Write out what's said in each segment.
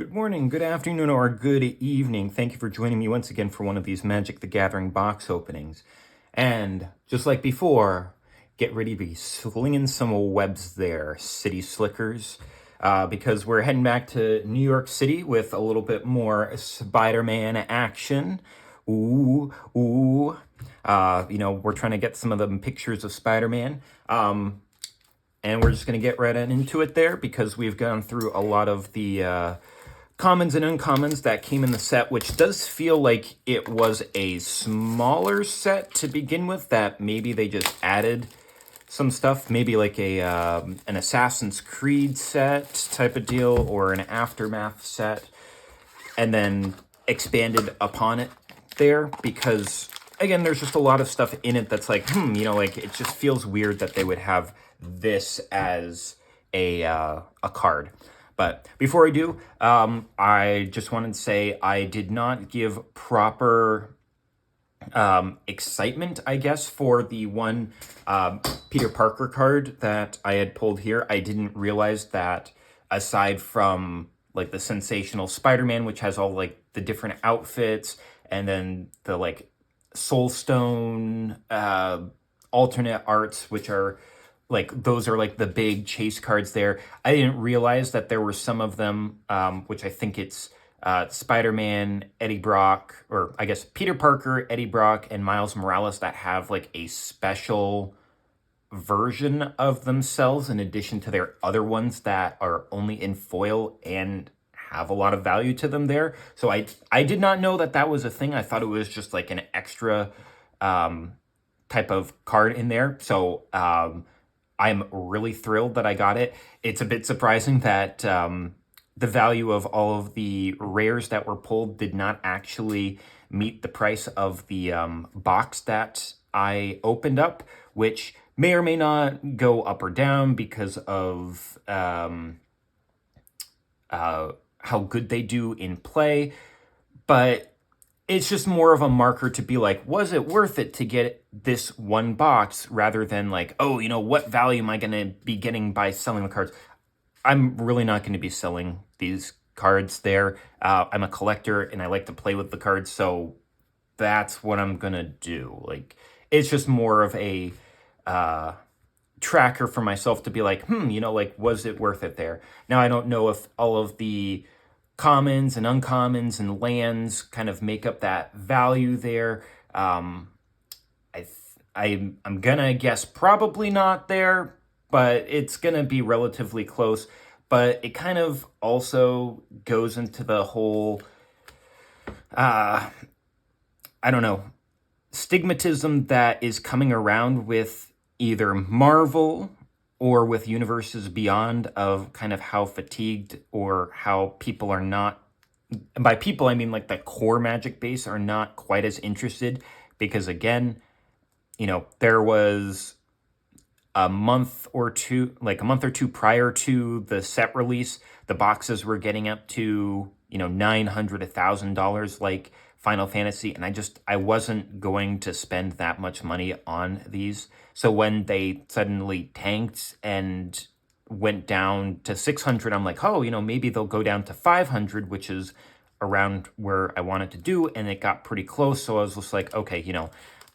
Good morning, good afternoon, or good evening. Thank you for joining me once again for one of these Magic the Gathering box openings. And just like before, get ready to be slinging some webs there, City Slickers, because we're heading back to New York City with a little bit more Spider-Man action. Ooh, ooh. We're trying to get some of the pictures of Spider-Man. And we're just going to get right into it there because we've gone through a lot of the commons and uncommons that came in the set, which does feel like it was a smaller set to begin with, that maybe they just added some stuff, maybe like an Assassin's Creed set type of deal or an Aftermath set, and then expanded upon it there, because again, there's just a lot of stuff in it that's like, it just feels weird that they would have this as a card. But before I do, I just wanted to say I did not give proper excitement, I guess, for the one Peter Parker card that I had pulled here. I didn't realize that aside from like the sensational Spider-Man, which has all like the different outfits, and then the like Soulstone alternate arts, which are like, those are like the big chase cards there. I didn't realize that there were some of them, which I think it's Spider-Man, Eddie Brock, or I guess Peter Parker, Eddie Brock, and Miles Morales that have like a special version of themselves in addition to their other ones that are only in foil and have a lot of value to them there. So I did not know that that was a thing. I thought it was just like an extra type of card in there. So I'm really thrilled that I got it. It's a bit surprising that the value of all of the rares that were pulled did not actually meet the price of the box that I opened up, which may or may not go up or down because of how good they do in play. But it's just more of a marker to be like, was it worth it to get this one box, rather than like, oh, what value am I going to be getting by selling the cards? I'm really not going to be selling these cards there. I'm a collector and I like to play with the cards, so that's what I'm going to do. Like, it's just more of a tracker for myself to be like, was it worth it there? Now, I don't know if all of the commons and uncommons and lands kind of make up that value there. I'm gonna guess probably not there, but it's gonna be relatively close. But it kind of also goes into the whole, I don't know, stigmatism that is coming around with either Marvel or with universes beyond, of kind of how fatigued or how people are not, by people I mean like the core Magic base, are not quite as interested, because again, there was a month or two prior to the set release, the boxes were getting up to $900, $1,000 like Final Fantasy, and I wasn't going to spend that much money on these. So when they suddenly tanked and went down to 600, I'm like, oh, maybe they'll go down to 500, which is around where I wanted to do, and it got pretty close. So I was just like, okay,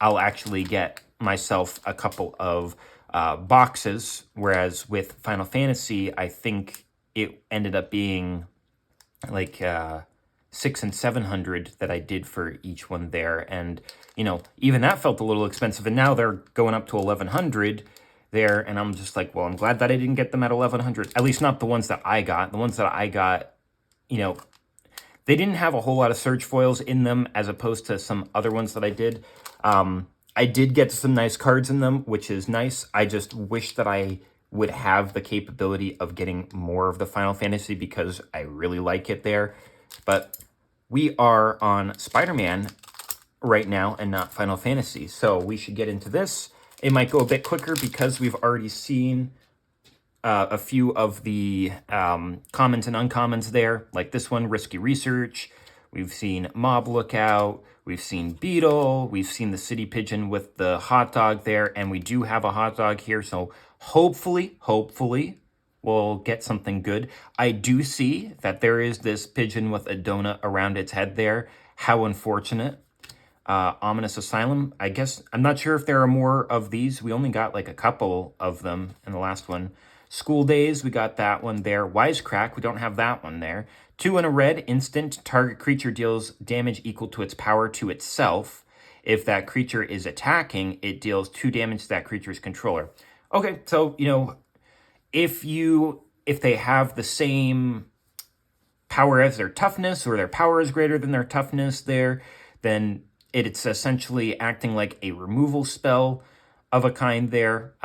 I'll actually get myself a couple of boxes, whereas with Final Fantasy, I think it ended up being like 600 and 700 that I did for each one there, and even that felt a little expensive, and now they're going up to 1100 there, and I'm just like, well, I'm glad that I didn't get them at 1100, at least not the ones that I got. The ones that I got, they didn't have a whole lot of search foils in them as opposed to some other ones that I did. I did get some nice cards in them, which is nice. I just wish that I would have the capability of getting more of the Final Fantasy, because I really like it there. But we are on Spider-Man right now and not Final Fantasy, so we should get into this. It might go a bit quicker because we've already seen a few of the commons and uncommons there, like this one, Risky Research. We've seen Mob Lookout. We've seen Beetle. We've seen the City Pigeon with the hot dog there, and we do have a hot dog here, so hopefully, we'll get something good. I do see that there is this pigeon with a donut around its head there. How unfortunate. Ominous Asylum. I guess, I'm not sure if there are more of these. We only got like a couple of them in the last one. School Days, we got that one there. Wisecrack, we don't have that one there. 2 and a red, instant. Target creature deals damage equal to its power to itself. If that creature is attacking, it deals 2 damage to that creature's controller. Okay, so, you know, if they have the same power as their toughness, or their power is greater than their toughness there, then it's essentially acting like a removal spell of a kind there,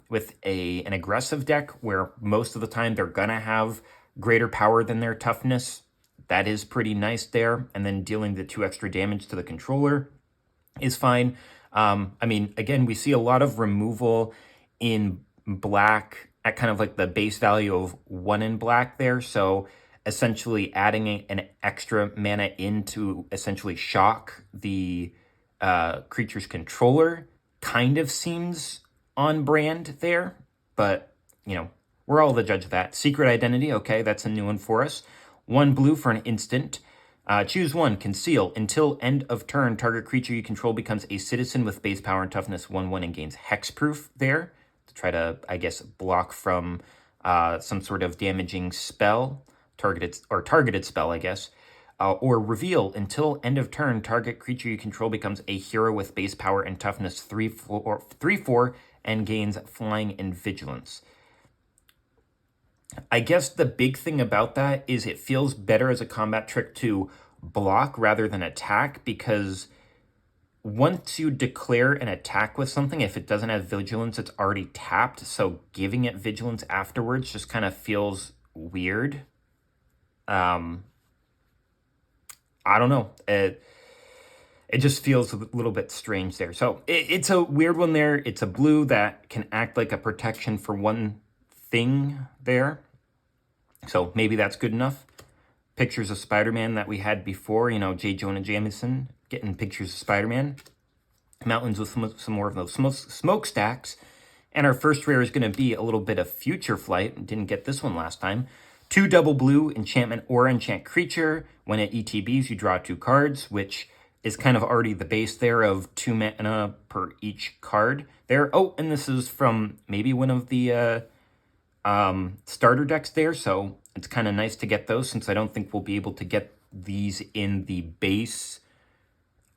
with an aggressive deck where most of the time they're gonna have greater power than their toughness. That is pretty nice there. And then dealing the 2 extra damage to the controller is fine. I mean, again, we see a lot of removal in black at kind of like the base value of 1 in black there. So essentially adding an extra mana in to essentially shock the creature's controller kind of seems on brand there. But, you know, we're all the judge of that. Secret Identity, okay, that's a new one for us. 1 blue for an instant. Choose 1, Conceal. Until end of turn, target creature you control becomes a citizen with base power and toughness 1/1 and gains hexproof there. To try to, I guess, block from some sort of damaging spell. Targeted spell, I guess. Or Reveal. Until end of turn, target creature you control becomes a hero with base power and toughness 3/4 and gains flying and vigilance. I guess the big thing about that is it feels better as a combat trick to block rather than attack, because once you declare an attack with something, if it doesn't have vigilance, it's already tapped. So giving it vigilance afterwards just kind of feels weird. I don't know. It just feels a little bit strange there. So it's a weird one there. It's a blue that can act like a protection for one thing there. So maybe that's good enough. Pictures of Spider-Man that we had before, you know, J. Jonah Jameson getting pictures of Spider-Man. Mountains with some more of those smokestacks. And our first rare is going to be a little bit of Future Flight. Didn't get this one last time. 2 double blue, enchantment or enchant creature. When it ETBs, you draw 2 cards, which is kind of already the base there of 2 mana per each card there. Oh, and this is from maybe one of the starter decks there, so it's kind of nice to get those, since I don't think we'll be able to get these in the base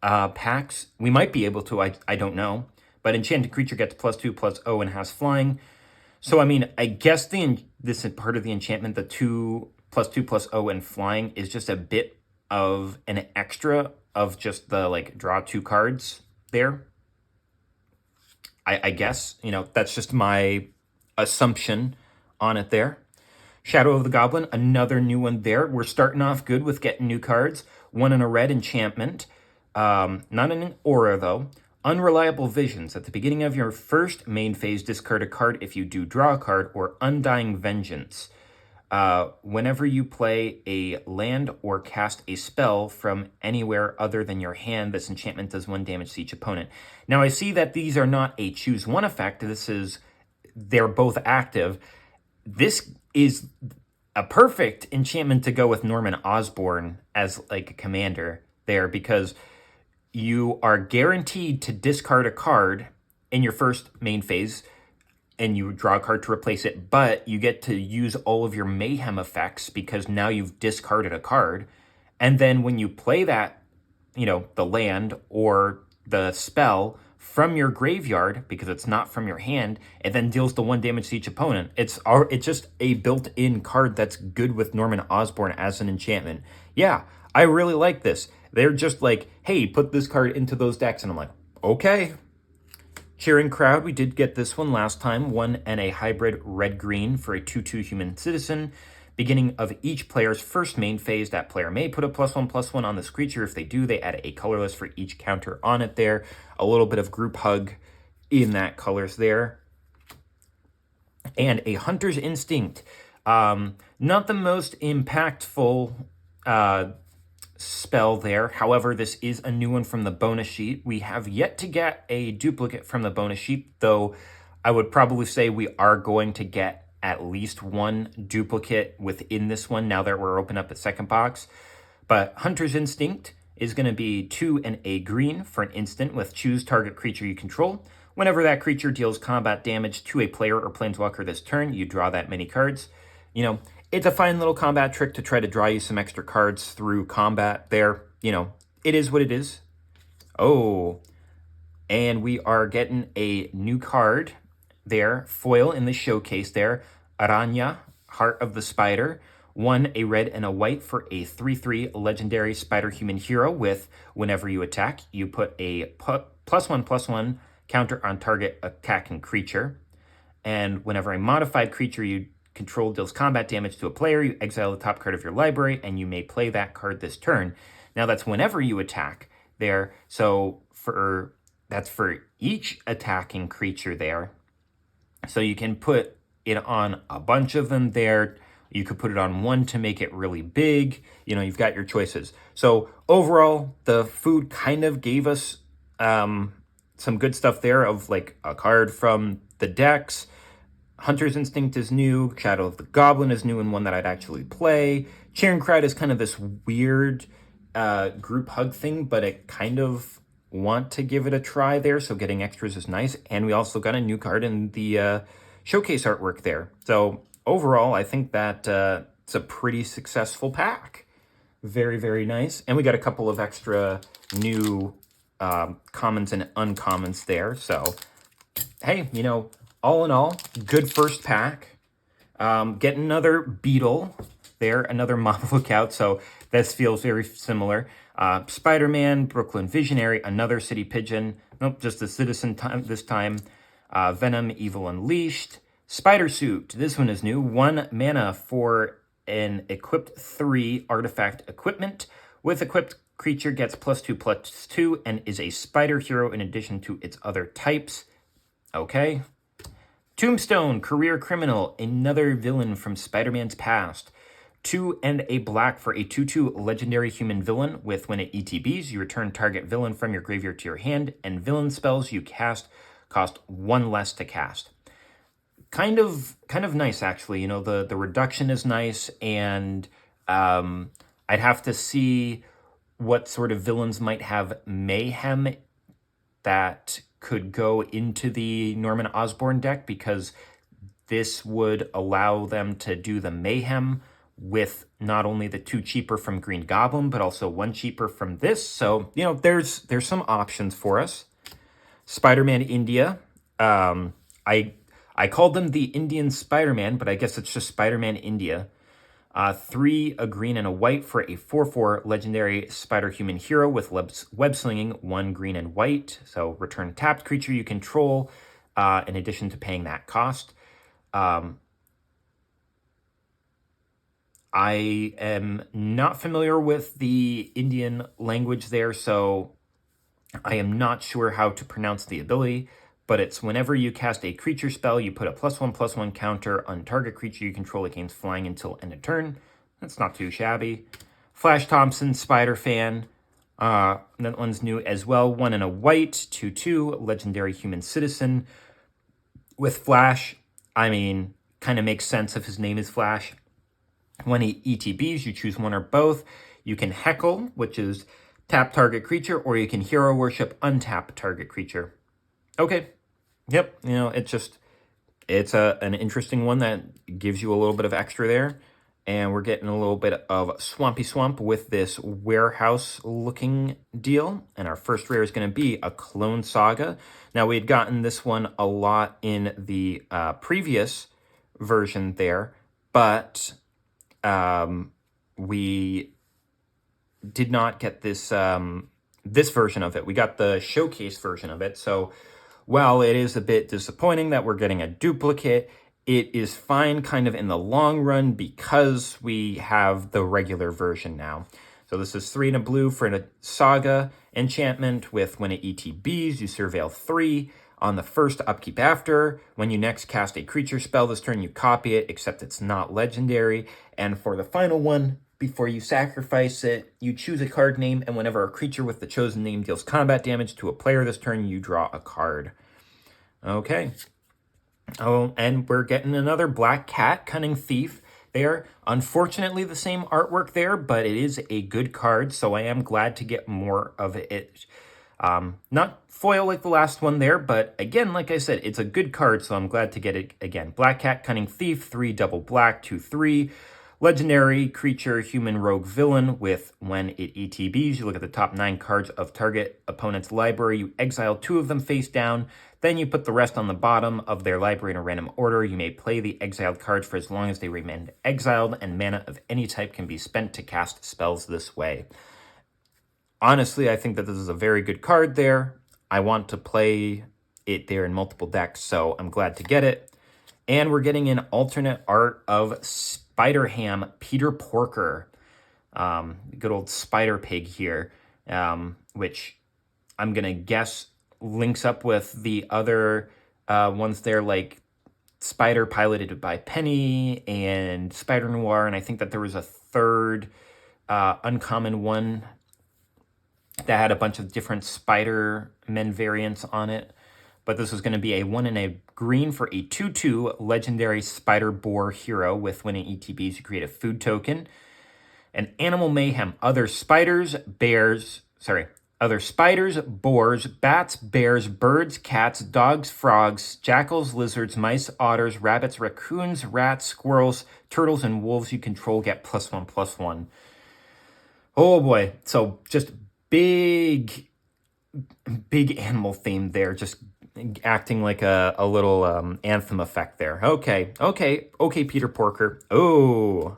packs. We might be able to, I don't know. But enchanted creature gets +2/+0 and has flying. So, I mean, I guess this is part of the enchantment, the 2+2/+0 and flying is just a bit of an extra of just the, like, draw 2 cards there. I guess, you know, that's just my assumption on it there. Shadow of the Goblin, another new one there. We're starting off good with getting new cards. 1 and a red, enchantment. Not an aura, though. Unreliable Visions. At the beginning of your first main phase, discard a card if you do draw a card, or Undying Vengeance. Whenever you play a land or cast a spell from anywhere other than your hand, this enchantment does 1 damage to each opponent. Now, I see that these are not a choose one effect. They're both active. This is a perfect enchantment to go with Norman Osborn as like a commander there, because you are guaranteed to discard a card in your first main phase, and you draw a card to replace it, but you get to use all of your mayhem effects because now you've discarded a card. And then when you play that, you know, the land or the spell from your graveyard, because it's not from your hand, it then deals the 1 damage to each opponent. It's just a built-in card that's good with Norman Osborn as an enchantment. Yeah, I really like this. They're just like, hey, put this card into those decks. And I'm like, okay. Cheering Crowd, we did get this one last time. 1 and a hybrid red-green for a 2/2 human citizen. Beginning of each player's first main phase, that player may put a +1/+1 on this creature. If they do, they add a colorless for each counter on it there. A little bit of group hug in that colors there. And a Hunter's Instinct. Not the most impactful spell there. However, this is a new one from the bonus sheet. We have yet to get a duplicate from the bonus sheet, though I would probably say we are going to get at least one duplicate within this one now that we're opening up the second box. But Hunter's Instinct is going to be 2 and a green for an instant with choose target creature you control. Whenever that creature deals combat damage to a player or planeswalker this turn, you draw that many cards. You know, it's a fine little combat trick to try to draw you some extra cards through combat there. You know, it is what it is. Oh, and we are getting a new card there, foil in the showcase there. Aranya, Heart of the Spider. 1, a red and a white for a 3/3 legendary spider human hero with whenever you attack, you put a +1/+1 counter on target attacking creature. And whenever a modified creature you control deals combat damage to a player, you exile the top card of your library and you may play that card this turn. Now that's whenever you attack there. So that's for each attacking creature there. So you can put it on a bunch of them there. You could put it on one to make it really big. You know, you've got your choices. So overall, the food kind of gave us some good stuff there of like a card from the decks. Hunter's Instinct is new. Shadow of the Goblin is new and one that I'd actually play. Cheering Crowd is kind of this weird group hug thing, but I kind of want to give it a try there. So getting extras is nice. And we also got a new card in the showcase artwork there. So overall, I think that it's a pretty successful pack. Very, very nice. And we got a couple of extra new commons and uncommons there. So, hey, you know, all in all, good first pack. Get another Beetle there, another Mob Lookout. So this feels very similar. Spiderman, Brooklyn Visionary, another City Pigeon. Nope, just a Citizen this time. Venom, Evil Unleashed. Spider Suit, this one is new. 1 mana for an equipped 3 artifact equipment. With equipped creature gets +2/+2 and is a spider hero in addition to its other types. Okay. Tombstone, Career Criminal, another villain from Spider-Man's past. 2 and a black for a 2/2 legendary human villain with when it ETBs, you return target villain from your graveyard to your hand, and villain spells you cast cost 1 less to cast. Kind of nice, actually. You know, the reduction is nice, and I'd have to see what sort of villains might have mayhem that could go into the Norman Osborn deck, because this would allow them to do the mayhem with not only the 2 cheaper from Green Goblin, but also 1 cheaper from this. So, you know, there's some options for us. Spider-Man India. I called them the Indian Spider-Man, but I guess it's just Spider-Man India. 3, a green and a white for a 4/4 legendary spider human hero with web slinging, 1 green and white. So return tapped creature you control in addition to paying that cost. I am not familiar with the Indian language there, so I am not sure how to pronounce the ability, but it's whenever you cast a creature spell, you put a +1/+1 counter on target creature you control against flying until end of turn. That's not too shabby. Flash Thompson, Spider Fan. That one's new as well. 1 and a white, 2/2, legendary human citizen. With Flash, I mean, kind of makes sense if his name is Flash. When he ETBs, you choose one or both. You can Heckle, which is tap target creature, or you can Hero Worship, untap target creature. Okay. Yep. You know, it's an interesting one that gives you a little bit of extra there. And we're getting a little bit of Swampy Swamp with this warehouse looking deal. And our first rare is going to be a Clone Saga. Now, we had gotten this one a lot in the previous version there, but we did not get this this version of it. We got the showcase version of it. So while it is a bit disappointing that we're getting a duplicate, it is fine kind of in the long run because we have the regular version now. So this is 3 and a blue for a Saga enchantment with when it ETBs, you surveil 3. On the first upkeep after, when you next cast a creature spell this turn, you copy it, except it's not legendary. And for the final one, before you sacrifice it, you choose a card name, and whenever a creature with the chosen name deals combat damage to a player this turn, you draw a card. Okay. Oh, and we're getting another Black Cat, Cunning Thief there. Unfortunately, the same artwork there, but it is a good card, so I am glad to get more of it. Not foil like the last one there, but again, like I said, it's a good card, so I'm glad to get it again. Black Cat, Cunning Thief, 3 double black, 2/3. Legendary creature, human rogue villain with when it ETBs, you look at the top 9 cards of target opponent's library, you exile 2 of them face down, then you put the rest on the bottom of their library in a random order. You may play the exiled cards for as long as they remain exiled, and mana of any type can be spent to cast spells this way. Honestly, I think that this is a very good card there. I want to play it there in multiple decks, so I'm glad to get it. And we're getting an alternate art of Spider-Ham Peter Porker. Good old Spider Pig here, which I'm going to guess links up with the other ones there, like Spider piloted by Penny and Spider Noir, and I think that there was a third uncommon one that had a bunch of different Spider-Men variants on it. But this is going to be a 1 and a green for a 2/2 legendary Spider Boar hero with when it ETBs, you create a food token. An Animal Mayhem, other spiders, boars, bats, bears, birds, cats, dogs, frogs, jackals, lizards, mice, otters, rabbits, raccoons, rats, squirrels, turtles, and wolves you control get +1/+1. Oh boy, so just big animal theme there, just acting like a little anthem effect there. Okay, Peter Porker. Oh,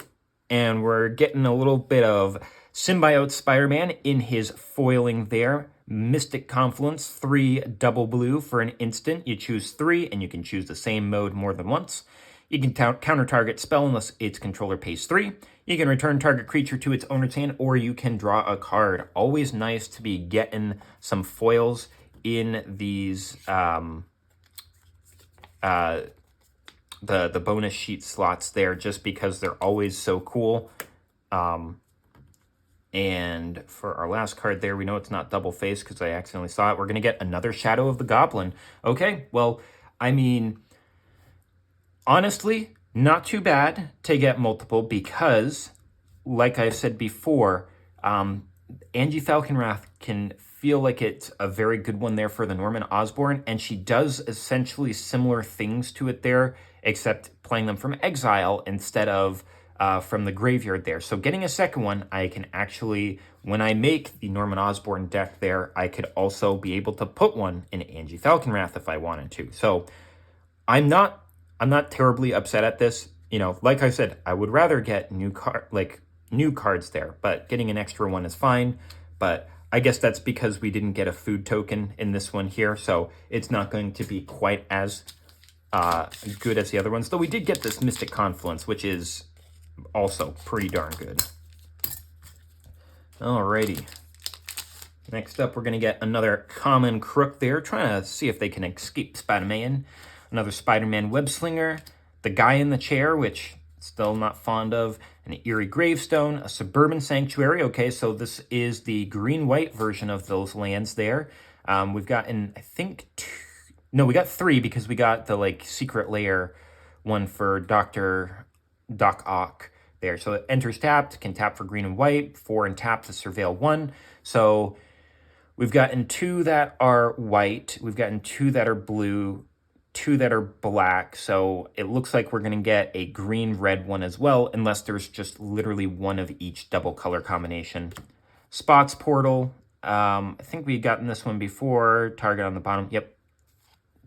and we're getting a little bit of Symbiote Spider-Man in his foiling there. Mystic Confluence, 3 double blue for an instant. You choose 3, and you can choose the same mode more than once. You can counter target spell unless its controller pays 3. You can return target creature to its owner's hand, or you can draw a card. Always nice to be getting some foils in these the bonus sheet slots there, just because they're always so cool. And for our last card there, we know it's not double face because I accidentally saw it. We're going to get another Shadow of the Goblin. Okay, well, I mean, honestly, not too bad to get multiple because, like I've said before, Angie Falconrath can feel like it's a very good one there for the Norman Osborn, and she does essentially similar things to it there, except playing them from exile instead of from the graveyard there. So getting a second one, I can actually, when I make the Norman Osborn deck there, I could also be able to put one in Angie Falconrath if I wanted to. So I'm not terribly upset at this. You know, like I said, I would rather get new cards there, but getting an extra one is fine. But I guess that's because we didn't get a food token in this one here, so it's not going to be quite as good as the other ones. Though we did get this Mystic Confluence, which is also pretty darn good. Alrighty. Next up, we're going to get another common crook there, trying to see if they can escape Spider-Man. Another Spider-Man web slinger, the guy in the chair, which still not fond of, an eerie gravestone, a suburban sanctuary. Okay, so this is the green-white version of those lands there. We've gotten, I think, we got 3 because we got the secret lair one for Doc Ock there. So it enters tapped, can tap for green and white, 4 and tap to surveil 1. So we've gotten 2 that are white, we've gotten 2 that are blue, 2 that are black, so it looks like we're going to get a green-red one as well, unless there's just literally one of each double color combination. Spots Portal, I think we've gotten this one before, target on the bottom, yep,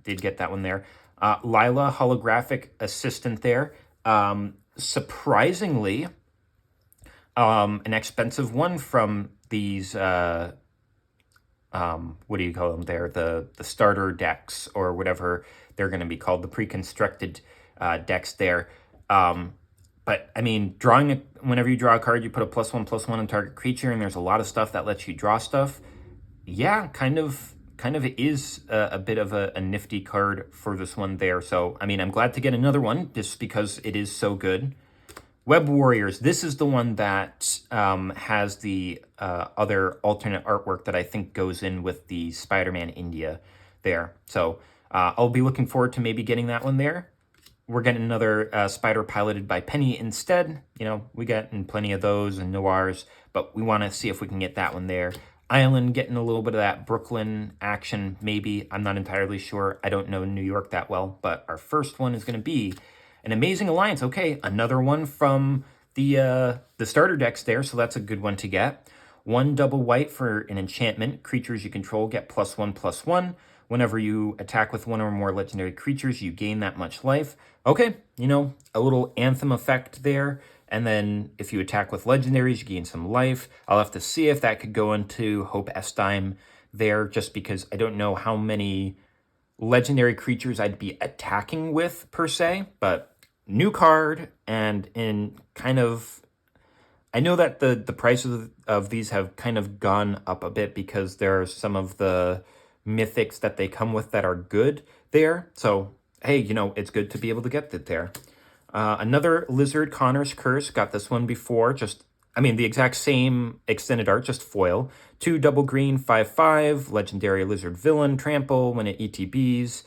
did get that one there. Lila, Holographic Assistant there. Surprisingly, an expensive one from these, what do you call them there? The starter decks, or whatever they're going to be called, the pre-constructed decks there. But, I mean, whenever you draw a card, you put a +1/+1 on target creature, and there's a lot of stuff that lets you draw stuff. Yeah, kind of is a bit of a nifty card for this one there. So, I mean, I'm glad to get another one, just because it is so good. Web Warriors, this is the one that has the other alternate artwork that I think goes in with the Spider-Man India there. So I'll be looking forward to maybe getting that one there. We're getting another Spider piloted by Penny instead. You know, we got plenty of those and Noirs, but we want to see if we can get that one there. Island getting a little bit of that Brooklyn action, maybe. I'm not entirely sure. I don't know New York that well, but our first one is going to be an Amazing Alliance. Okay, another one from the starter decks there, so that's a good one to get. 1 double white for an enchantment. Creatures you control get +1/+1. Whenever you attack with one or more legendary creatures, you gain that much life. Okay, you know, a little Anthem effect there. And then if you attack with legendaries, you gain some life. I'll have to see if that could go into Hope Estime there, just because I don't know how many legendary creatures I'd be attacking with, per se. But new card, and in kind of... I know that the prices of these have kind of gone up a bit because there are some of the mythics that they come with that are good there. So, hey, you know, it's good to be able to get that there. Another Lizard, Connor's Curse. Got this one before. The exact same extended art, just foil. 2 double green, 5/5. Legendary Lizard Villain. Trample. When it ETBs,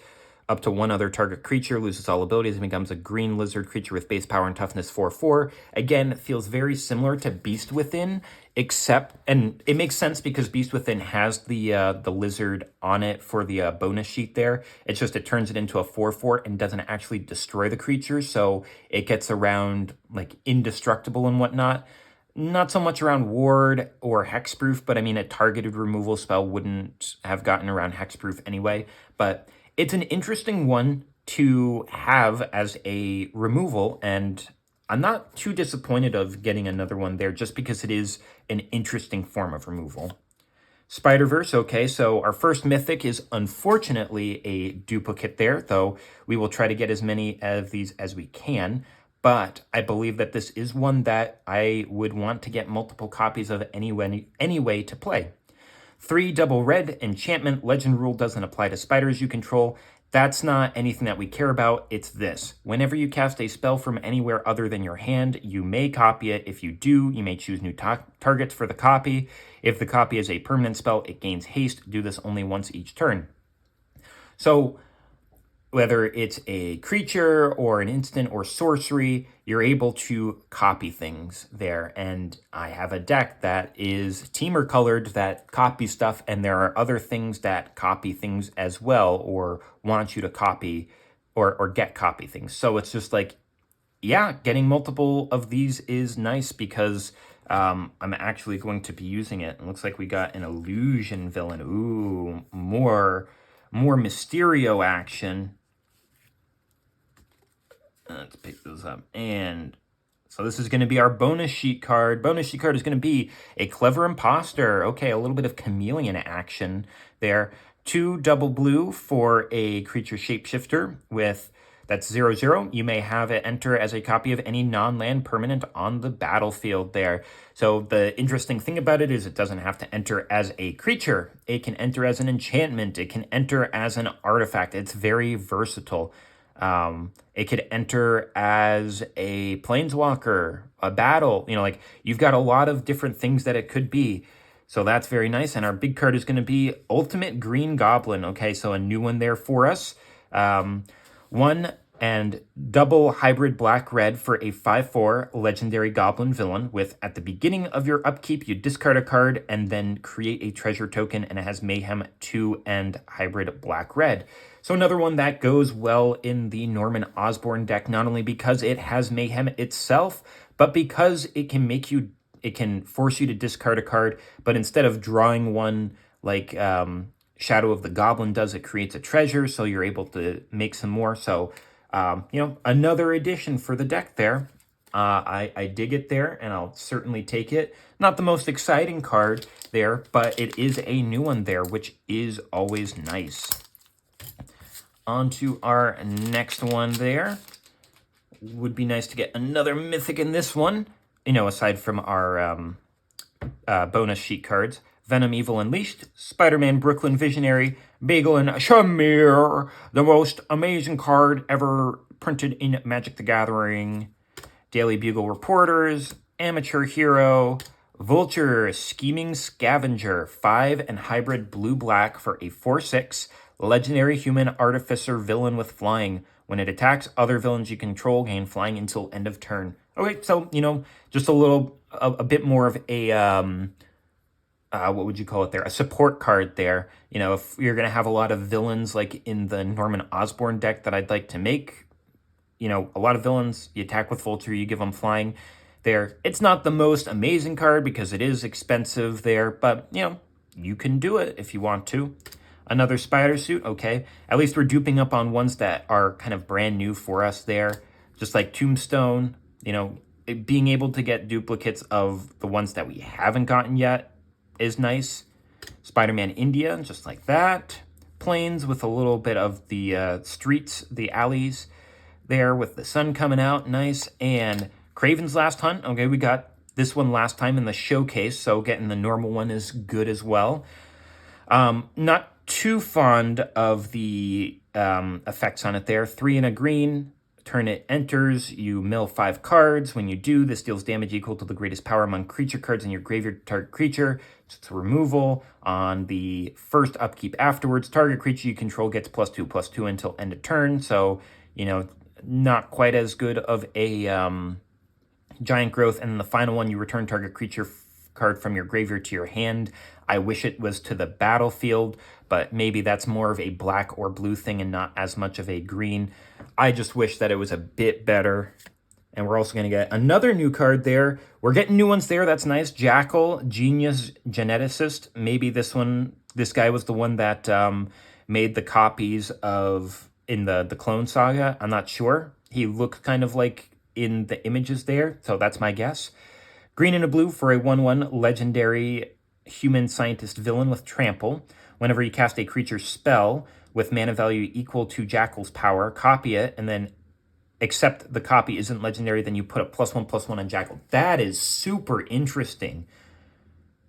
up to 1 other target creature loses all abilities and becomes a green lizard creature with base power and toughness 4/4. Again, feels very similar to Beast Within, except, and it makes sense because Beast Within has the lizard on it for the bonus sheet there. It's just it turns it into a 4/4 and doesn't actually destroy the creature, so it gets around like indestructible and whatnot. Not so much around ward or hexproof, but I mean a targeted removal spell wouldn't have gotten around hexproof anyway. But it's an interesting one to have as a removal, and I'm not too disappointed of getting another one there just because it is an interesting form of removal. Spider-Verse, okay, so our first mythic is unfortunately a duplicate there, though we will try to get as many of these as we can. But I believe that this is one that I would want to get multiple copies of anyway to play. 3 double red, enchantment, legend rule doesn't apply to spiders you control. That's not anything that we care about. It's this. Whenever you cast a spell from anywhere other than your hand, you may copy it. If you do, you may choose new targets for the copy. If the copy is a permanent spell, it gains haste. Do this only once each turn. So whether it's a creature or an instant or sorcery, you're able to copy things there. And I have a deck that is Teamer colored that copies stuff, and there are other things that copy things as well, or want you to copy or get copy things. So it's just like, yeah, getting multiple of these is nice because I'm actually going to be using it. It looks like we got an illusion villain. Ooh, more Mysterio action. Let's pick those up. And so this is going to be our bonus sheet card. Bonus sheet card is going to be a Clever Imposter. Okay, a little bit of chameleon action there. 2 double blue for a creature shapeshifter with... That's 0/0. You may have it enter as a copy of any non-land permanent on the battlefield there. So the interesting thing about it is it doesn't have to enter as a creature. It can enter as an enchantment. It can enter as an artifact. It's very versatile. It could enter as a planeswalker, a battle. You know, like you've got a lot of different things that it could be. So that's very nice. And our big card is going to be Ultimate Green Goblin. Okay, so a new one there for us. 1 and double hybrid black-red for a 5/4 legendary goblin villain with, at the beginning of your upkeep, you discard a card and then create a treasure token, and it has Mayhem 2 and hybrid black-red. So another one that goes well in the Norman Osborn deck, not only because it has Mayhem itself, but because it can force you to discard a card, but instead of drawing one like Shadow of the Goblin does, it creates a treasure, so you're able to make some more. So, another addition for the deck there. I dig it there, and I'll certainly take it. Not the most exciting card there, but it is a new one there, which is always nice. On to our next one there. Would be nice to get another mythic in this one, aside from our bonus sheet cards. Venom Evil Unleashed, Spider-Man Brooklyn Visionary, Bagel and Shamir, the most amazing card ever printed in Magic the Gathering, Daily Bugle Reporters, Amateur Hero, Vulture, Scheming Scavenger, 5 and hybrid blue-black for a 4/6, legendary human artificer villain with flying. When it attacks other villains you control, gain flying until end of turn. Okay, so, just a bit more of a, what would you call it there? A support card there. If you're going to have a lot of villains like in the Norman Osborn deck that I'd like to make, a lot of villains, you attack with Vulture, you give them flying there. It's not the most amazing card because it is expensive there, but, you can do it if you want to. Another spider suit, okay. At least we're duping up on ones that are kind of brand new for us there. Just like Tombstone, being able to get duplicates of the ones that we haven't gotten yet is nice. Spider-Man India, just like that. Plains with a little bit of the streets, the alleys there with the sun coming out, nice. And Kraven's Last Hunt, okay, we got this one last time in the showcase, so getting the normal one is good as well. Not too fond of the effects on it there. 3 and a green, turn it enters, you mill 5 cards. When you do, this deals damage equal to the greatest power among creature cards in your graveyard target creature. It's removal. On the first upkeep afterwards, target creature you control gets +2/+2 until end of turn. So, not quite as good of a giant growth. And then the final one, you return target creature card from your graveyard to your hand. I wish it was to the battlefield, but maybe that's more of a black or blue thing and not as much of a green. I just wish that it was a bit better. And we're also going to get another new card there. We're getting new ones there. That's nice. Jackal, Genius Geneticist. Maybe this guy was the one that made the copies of in the Clone Saga. I'm not sure. He looked kind of like in the images there, so that's my guess. Green and a blue for a 1/1 legendary human scientist villain with trample. Whenever you cast a creature spell with mana value equal to Jackal's power, copy it, and then except the copy isn't legendary, then you put a +1/+1 on Jackal. That is super interesting.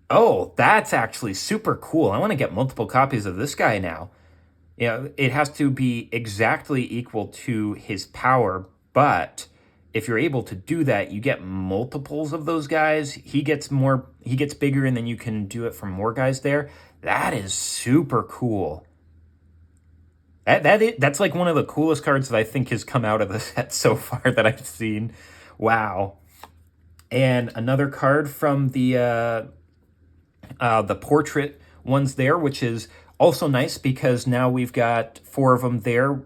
Oh, that's actually super cool. I want to get multiple copies of this guy now. It has to be exactly equal to his power, but if you're able to do that, you get multiples of those guys. He gets bigger, and then you can do it for more guys there. That is super cool. That's like one of the coolest cards that I think has come out of the set so far that I've seen. Wow. And another card from the portrait ones there, which is also nice because now we've got 4 of them there.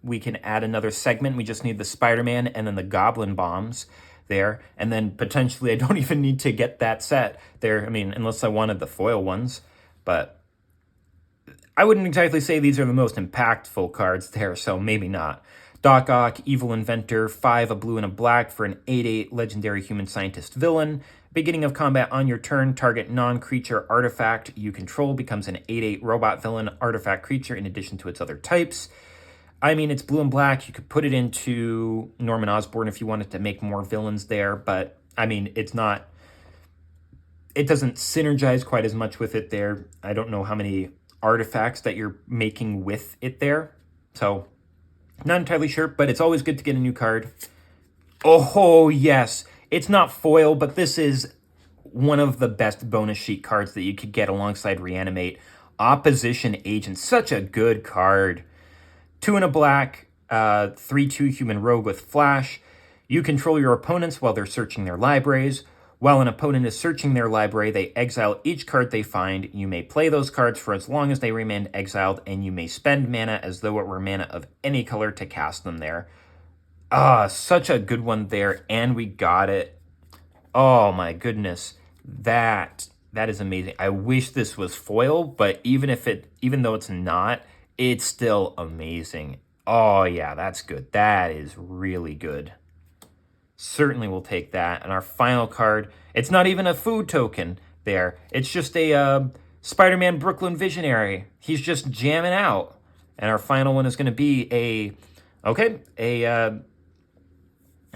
We can add another segment. We just need the Spider-Man and then the Goblin Bombs there. And then potentially I don't even need to get that set there. I mean, unless I wanted the foil ones. But I wouldn't exactly say these are the most impactful cards there, so maybe not. Doc Ock, Evil Inventor, 5, a blue and a black for an 8/8 legendary human scientist villain. Beginning of combat on your turn, target non-creature artifact you control becomes an 8/8 robot villain artifact creature in addition to its other types. I mean, it's blue and black. You could put it into Norman Osborn if you wanted to make more villains there, but I mean, it doesn't synergize quite as much with it there. I don't know how many artifacts that you're making with it there, so not entirely sure, but it's always good to get a new card. Oh, yes. It's not foil, but this is one of the best bonus sheet cards that you could get alongside Reanimate. Opposition Agent, such a good card. 2 and a black, 3/2 human rogue with flash. You control your opponents while they're searching their libraries. While an opponent is searching their library, they exile each card they find. You may play those cards for as long as they remain exiled, and you may spend mana as though it were mana of any color to cast them there. Such a good one there, and we got it. Oh my goodness. That is amazing. I wish this was foil, but even though it's not, it's still amazing. Oh yeah, that's good. That is really good. Certainly will take that. And our final card, it's not even a food token there. It's just a Spider-Man Brooklyn Visionary. He's just jamming out. And our final one is going to be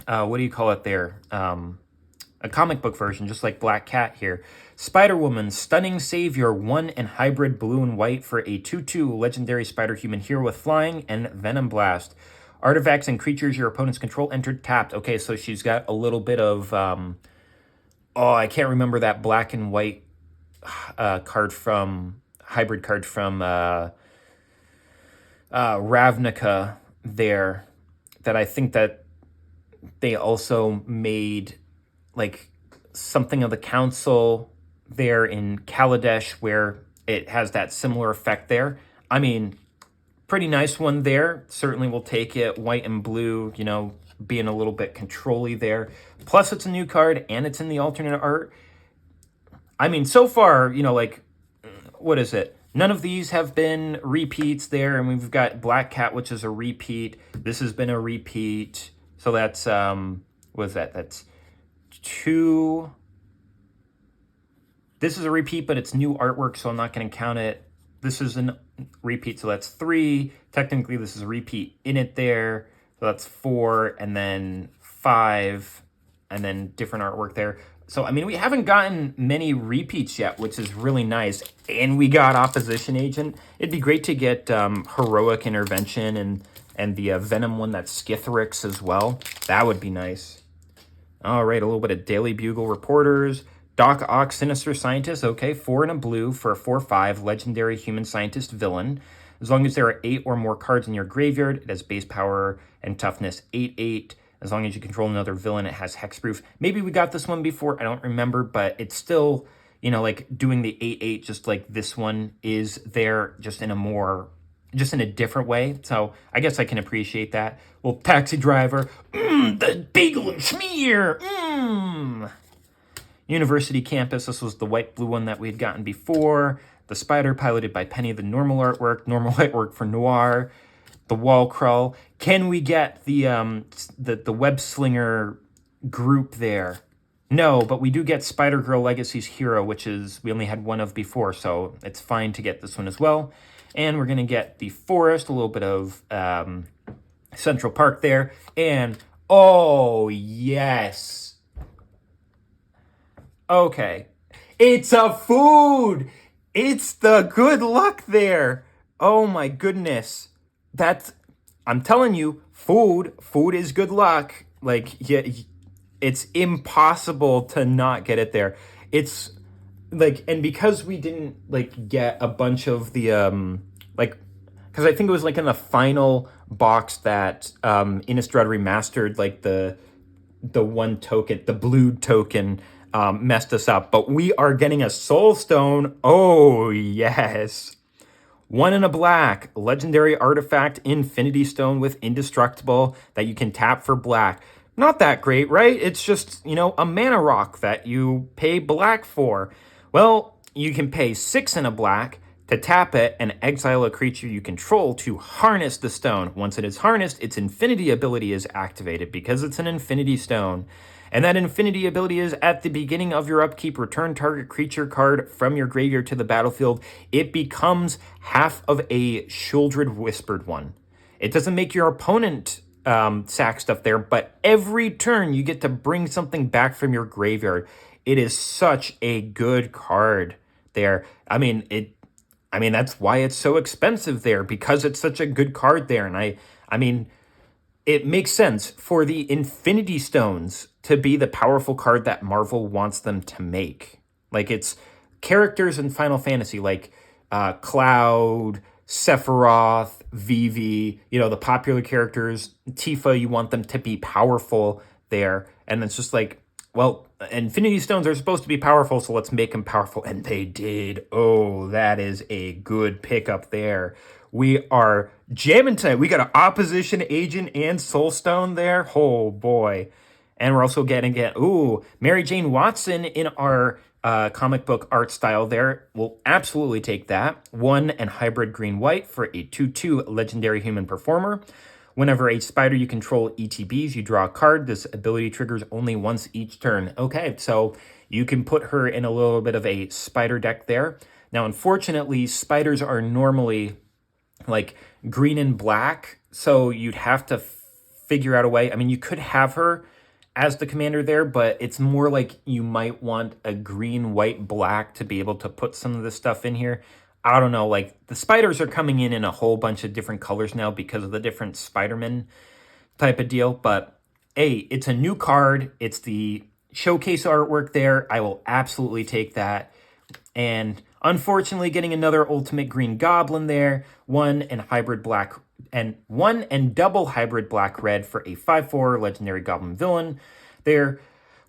what do you call it there? A comic book version, just like Black Cat here. Spider-Woman, Stunning Savior, 1 and hybrid blue and white for a 2/2 legendary spider-human hero with flying and Venom Blast. Artifacts and creatures your opponents control entered tapped. Okay, so she's got a little bit of, I can't remember that black and white hybrid card from Ravnica there that I think that they also made like something of the council there in Kaladesh where it has that similar effect there. I mean, pretty nice one there. Certainly will take it. White and blue, you know, being a little bit control-y there. Plus it's a new card and it's in the alternate art. I mean, so far, you know, like, what is it? None of these have been repeats there, and we've got Black Cat, which is a repeat. This has been a repeat. So that's, what is that? That's 2. This is a repeat, but it's new artwork, so I'm not going to count it. This is a repeat, so that's 3. Technically, this is a repeat in it there. So that's 4, and then 5, and then different artwork there. So, I mean, we haven't gotten many repeats yet, which is really nice. And we got Opposition Agent. It'd be great to get Heroic Intervention and the Venom one that's Skithrix as well. That would be nice. All right, a little bit of Daily Bugle Reporters. Doc Ock, Sinister Scientist. Okay, 4 and a blue for a 4/5 Legendary Human Scientist villain. As long as there are 8 or more cards in your graveyard, it has base power and toughness 8/8. As long as you control another villain, it has hexproof. Maybe we got this one before, I don't remember, but it's still, you know, like doing the 8/8 just like this one is there, just in a different way. So I guess I can appreciate that. Well, Taxi Driver, the bagel and schmear, University Campus, this was the white-blue one that we had gotten before. The Spider, piloted by Penny, the normal artwork for Noir. The Wall Crawl. Can we get the Web Slinger group there? No, but we do get Spider-Girl Legacy's Hero, which is, we only had one of before, so it's fine to get this one as well. And we're going to get the Forest, a little bit of Central Park there. And, oh, yes. Okay. It's a food! It's the good luck there! Oh, my goodness. I'm telling you, food is good luck. Like, yeah, it's impossible to not get it there. It's like, and because we didn't like get a bunch of the like, because I think it was like in the final box that Innistrad Remastered, like the one token, the blue token, messed us up. But we are getting a Soul Stone. Oh yes. 1 and a black, legendary artifact, Infinity Stone with Indestructible that you can tap for black. Not that great, right? It's just, you know, a mana rock that you pay black for. Well, you can pay 6 and a black to tap it and exile a creature you control to harness the stone. Once it is harnessed, its infinity ability is activated because it's an Infinity Stone. And that infinity ability is at the beginning of your upkeep, return target creature card from your graveyard to the battlefield. It becomes half of a Shieldred Whispered one. It doesn't make your opponent sack stuff there, but every turn you get to bring something back from your graveyard. It is such a good card there. I mean, that's why it's so expensive there, because it's such a good card there. And I mean, it makes sense for the Infinity Stones to be the powerful card that Marvel wants them to make. Like, it's characters in Final Fantasy, like Cloud, Sephiroth, Vivi, you know, the popular characters. Tifa, you want them to be powerful there. And it's just like, well, Infinity Stones are supposed to be powerful, so let's make them powerful. And they did. Oh, that is a good pickup there. We are jamming tonight. We got an Opposition Agent and Soulstone there. Oh, boy. And we're also getting, Mary Jane Watson in our comic book art style there. We'll absolutely take that. 1 and hybrid green-white for a 2/2 legendary human performer. Whenever a spider you control ETBs, you draw a card. This ability triggers only once each turn. Okay, so you can put her in a little bit of a spider deck there. Now, unfortunately, spiders are normally like green and black, so you'd have to figure out a way. I mean, you could have her as the commander there, but it's more like you might want a green, white, black to be able to put some of this stuff in here. I don't know, like the spiders are coming in a whole bunch of different colors now because of the different Spider-Man type of deal. But hey, it's a new card. It's the showcase artwork there. I will absolutely take that. And unfortunately, getting another Ultimate Green Goblin there. 1 and hybrid black and double hybrid black-red for a 5/4 legendary goblin villain there.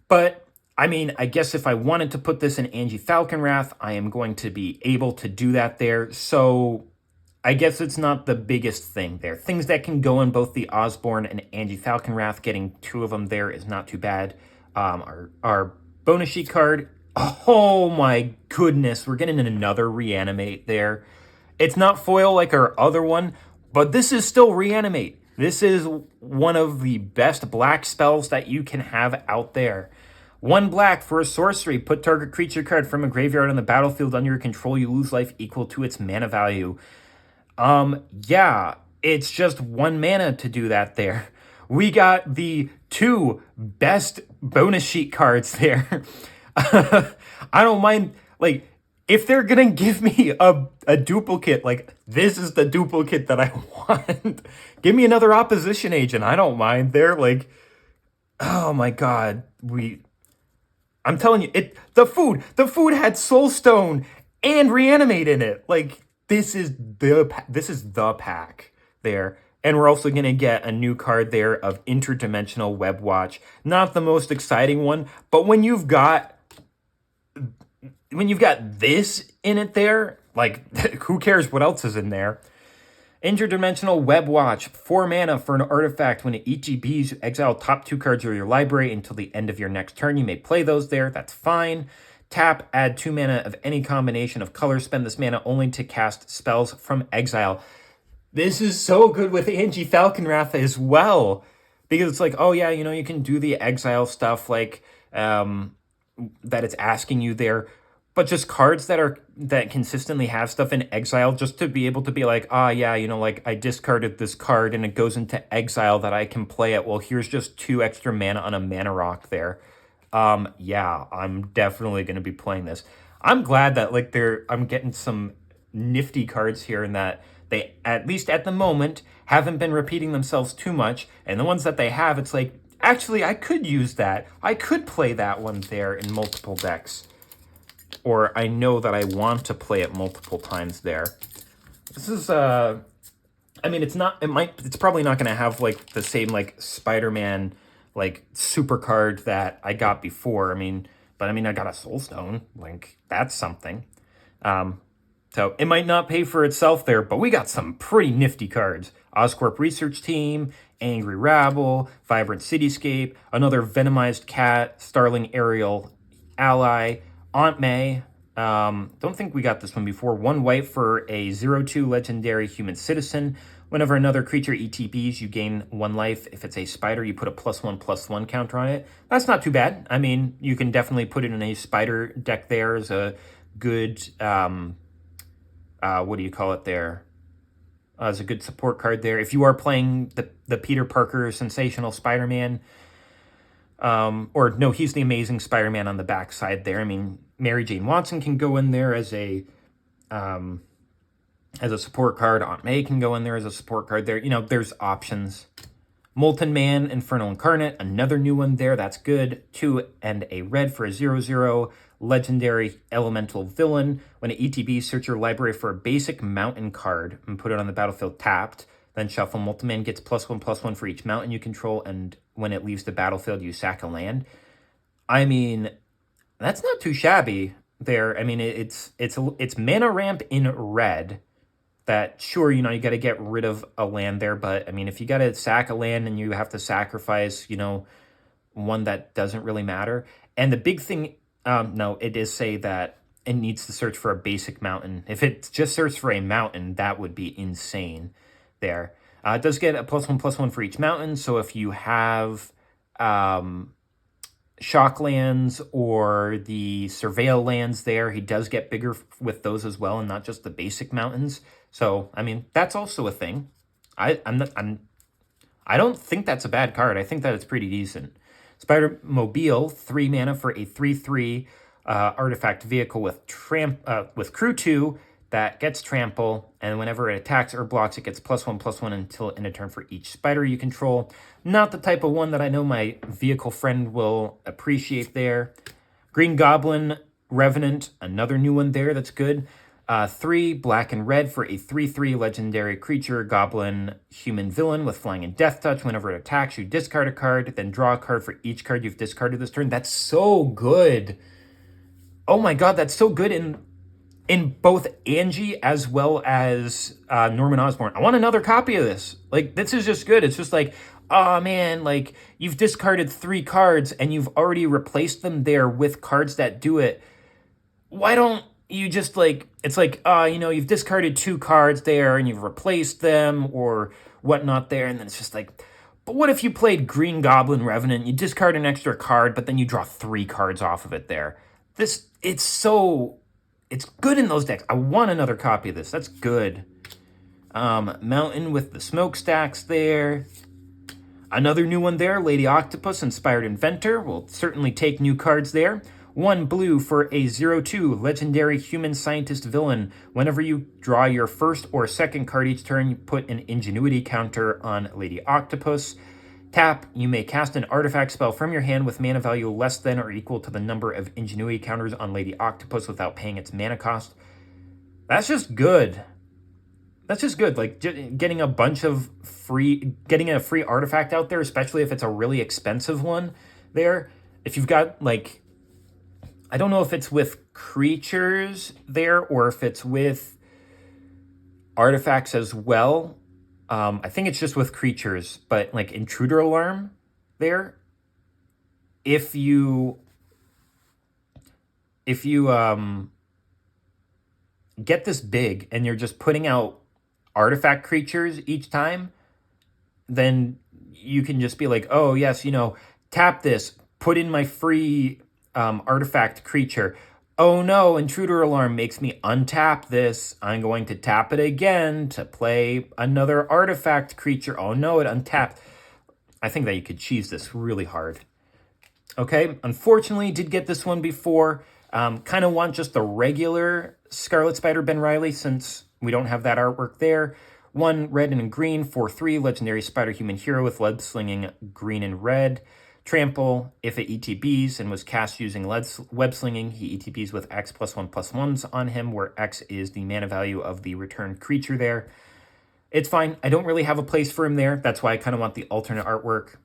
But I mean, I guess if I wanted to put this in Angie Falconwrath, I am going to be able to do that there. So I guess it's not the biggest thing there. Things that can go in both the Osborne and Angie Falconwrath, getting 2 of them there is not too bad. Our bonus sheet card, oh my goodness, we're getting another reanimate there. It's not foil like our other one, but this is still reanimate. This is one of the best black spells that you can have out there. 1 black for a sorcery. Put target creature card from a graveyard on the battlefield under your control. You lose life equal to its mana value. Yeah, it's just 1 mana to do that there. We got the 2 best bonus sheet cards there. I don't mind, like, if they're gonna give me a duplicate, like, this is the duplicate that I want. Give me another opposition agent. I don't mind. They're like, oh my god, I'm telling you, the food had Soulstone and Reanimate in it. Like, this is the pack there. And we're also going to get a new card there of Interdimensional Web Watch. Not the most exciting one, but when you've got this in it there, like, who cares what else is in there? Interdimensional Web Watch, 4 mana for an artifact. When it ETBs, you exile top 2 cards of your library until the end of your next turn. You may play those there, that's fine. Tap, add 2 mana of any combination of colors. Spend this mana only to cast spells from exile. This is so good with Angie Falconwrath as well. Because it's like, oh yeah, you know, you can do the exile stuff, like, that it's asking you there. But just cards that consistently have stuff in exile, just to be able to be like, yeah, you know, like, I discarded this card and it goes into exile that I can play it. Well, here's just 2 extra mana on a mana rock there. Yeah, I'm definitely going to be playing this. I'm glad that, like, I'm getting some nifty cards here and that they, at least at the moment, haven't been repeating themselves too much. And the ones that they have, it's like, actually, I could use that. I could play that one there in multiple decks. Or I know that I want to play it multiple times there. This is, I mean, it's probably not going to have, like, the same, like, Spider-Man, like, super card that I got before. But I got a Soulstone. Like, that's something. So it might not pay for itself there, but we got some pretty nifty cards. Oscorp Research Team, Angry Rabble, Vibrant Cityscape, another Venomized Cat, Starling Aerial Ally, Aunt May. Don't think we got this one before. 1 white for a 0/2 legendary human citizen. Whenever another creature ETBs, you gain 1 life. If it's a spider, you put a +1/+1 counter on it. That's not too bad. I mean, you can definitely put it in a spider deck there as a good, what do you call it there? As a good support card there. If you are playing the Peter Parker Sensational Spider-Man, or no, he's the Amazing Spider-Man on the backside there. I mean, Mary Jane Watson can go in there as a support card. Aunt May can go in there as a support card there. You know, there's options. Molten Man, Infernal Incarnate, another new one there. That's good. 2 and a red for a 0/0 legendary elemental villain. When an ETB, search your library for a basic mountain card and put it on the battlefield tapped. Then shuffle. Molten Man gets +1/+1 for each mountain you control, and when it leaves the battlefield, you sack a land. I mean, that's not too shabby there. I mean, it's mana ramp in red. That, sure, you know, you got to get rid of a land there, but I mean, if you got to sack a land and you have to sacrifice, you know, one that doesn't really matter. And the big thing, no, it does say that it needs to search for a basic mountain. If it just searched for a mountain, that would be insane there. It does get a +1/+1 for each mountain, so if you have shock lands or the surveil lands there, he does get bigger with those as well, and not just the basic mountains. So, I mean, that's also a thing. I don't think that's a bad card. I think that it's pretty decent. Spider-Mobile, 3 mana for a 3/3 artifact vehicle with crew 2 that gets trample, and whenever it attacks or blocks, it gets +1/+1 until end of turn for each spider you control. Not the type of one that I know my vehicle friend will appreciate there. Green Goblin Revenant, another new one there that's good. 3 black and red for a 3/3 legendary creature, goblin, human villain with flying and death touch. Whenever it attacks, you discard a card, then draw a card for each card you've discarded this turn. That's so good. Oh my god, that's so good in both Angie as well as Norman Osborn. I want another copy of this. Like, this is just good. It's just like, oh man, like, you've discarded 3 cards and you've already replaced them there with cards that do it. Why don't you just, like, it's like, you know, you've discarded 2 cards there and you've replaced them or whatnot there, and then it's just like, but what if you played Green Goblin Revenant, you discard an extra card, but then you draw 3 cards off of it there? It's good in those decks. I want another copy of this. That's good. Mountain with the smokestacks there. Another new one there, Lady Octopus, Inspired Inventor. We'll certainly take new cards there. 1 blue for a 0/2 legendary human scientist villain. Whenever you draw your first or second card each turn, you put an ingenuity counter on Lady Octopus. Tap, you may cast an artifact spell from your hand with mana value less than or equal to the number of ingenuity counters on Lady Octopus without paying its mana cost. That's just good. That's just good. Like, getting a bunch of getting a free artifact out there, especially if it's a really expensive one there. If you've got, like, I don't know if it's with creatures there or if it's with artifacts as well. I think it's just with creatures, but like Intruder Alarm there, if you get this big and you're just putting out artifact creatures each time, then you can just be like, oh yes, you know, tap this, put in my free artifact creature. Oh no, Intruder Alarm makes me untap this. I'm going to tap it again to play another artifact creature. Oh no, it untapped. I think that you could cheese this really hard. Okay, unfortunately, did get this one before. Kind of want just the regular Scarlet Spider Ben Reilly since we don't have that artwork there. 1 red and green, 4/3 legendary spider human hero with web slinging green and red. Trample, if it ETBs and was cast using web slinging, he ETBs with X +1/+1s on him, where X is the mana value of the returned creature there. It's fine. I don't really have a place for him there. That's why I kind of want the alternate artwork.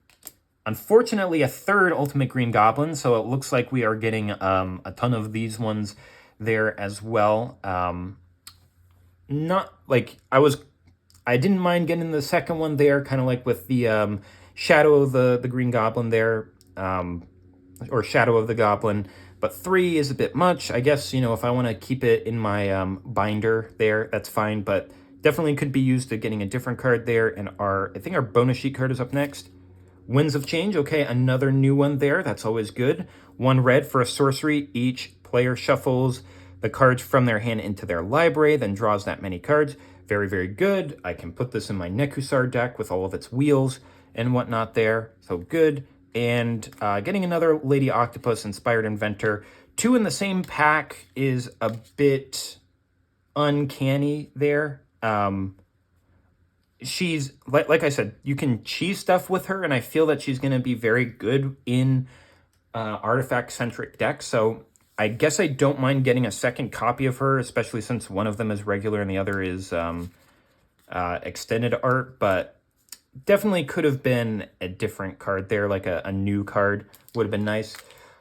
Unfortunately, a 3rd Ultimate Green Goblin, so it looks like we are getting a ton of these ones there as well. Not like I didn't mind getting the second one there, kind of like with the Shadow of the Green Goblin there, or Shadow of the Goblin, but 3 is a bit much. I guess, you know, if I want to keep it in my binder there, that's fine, but definitely could be used to getting a different card there. And I think our bonus sheet card is up next. Winds of Change, okay, another new one there. That's always good. 1 red for a sorcery. Each player shuffles the cards from their hand into their library, then draws that many cards. Very, very good. I can put this in my Nekusar deck with all of its wheels and whatnot there. So good. And getting another Lady Octopus Inspired Inventor. 2 in the same pack is a bit uncanny there. She's, like I said, you can cheese stuff with her, and I feel that she's going to be very good in artifact-centric decks. So I guess I don't mind getting a second copy of her, especially since one of them is regular and the other is extended art, but definitely could have been a different card there, like a new card would have been nice.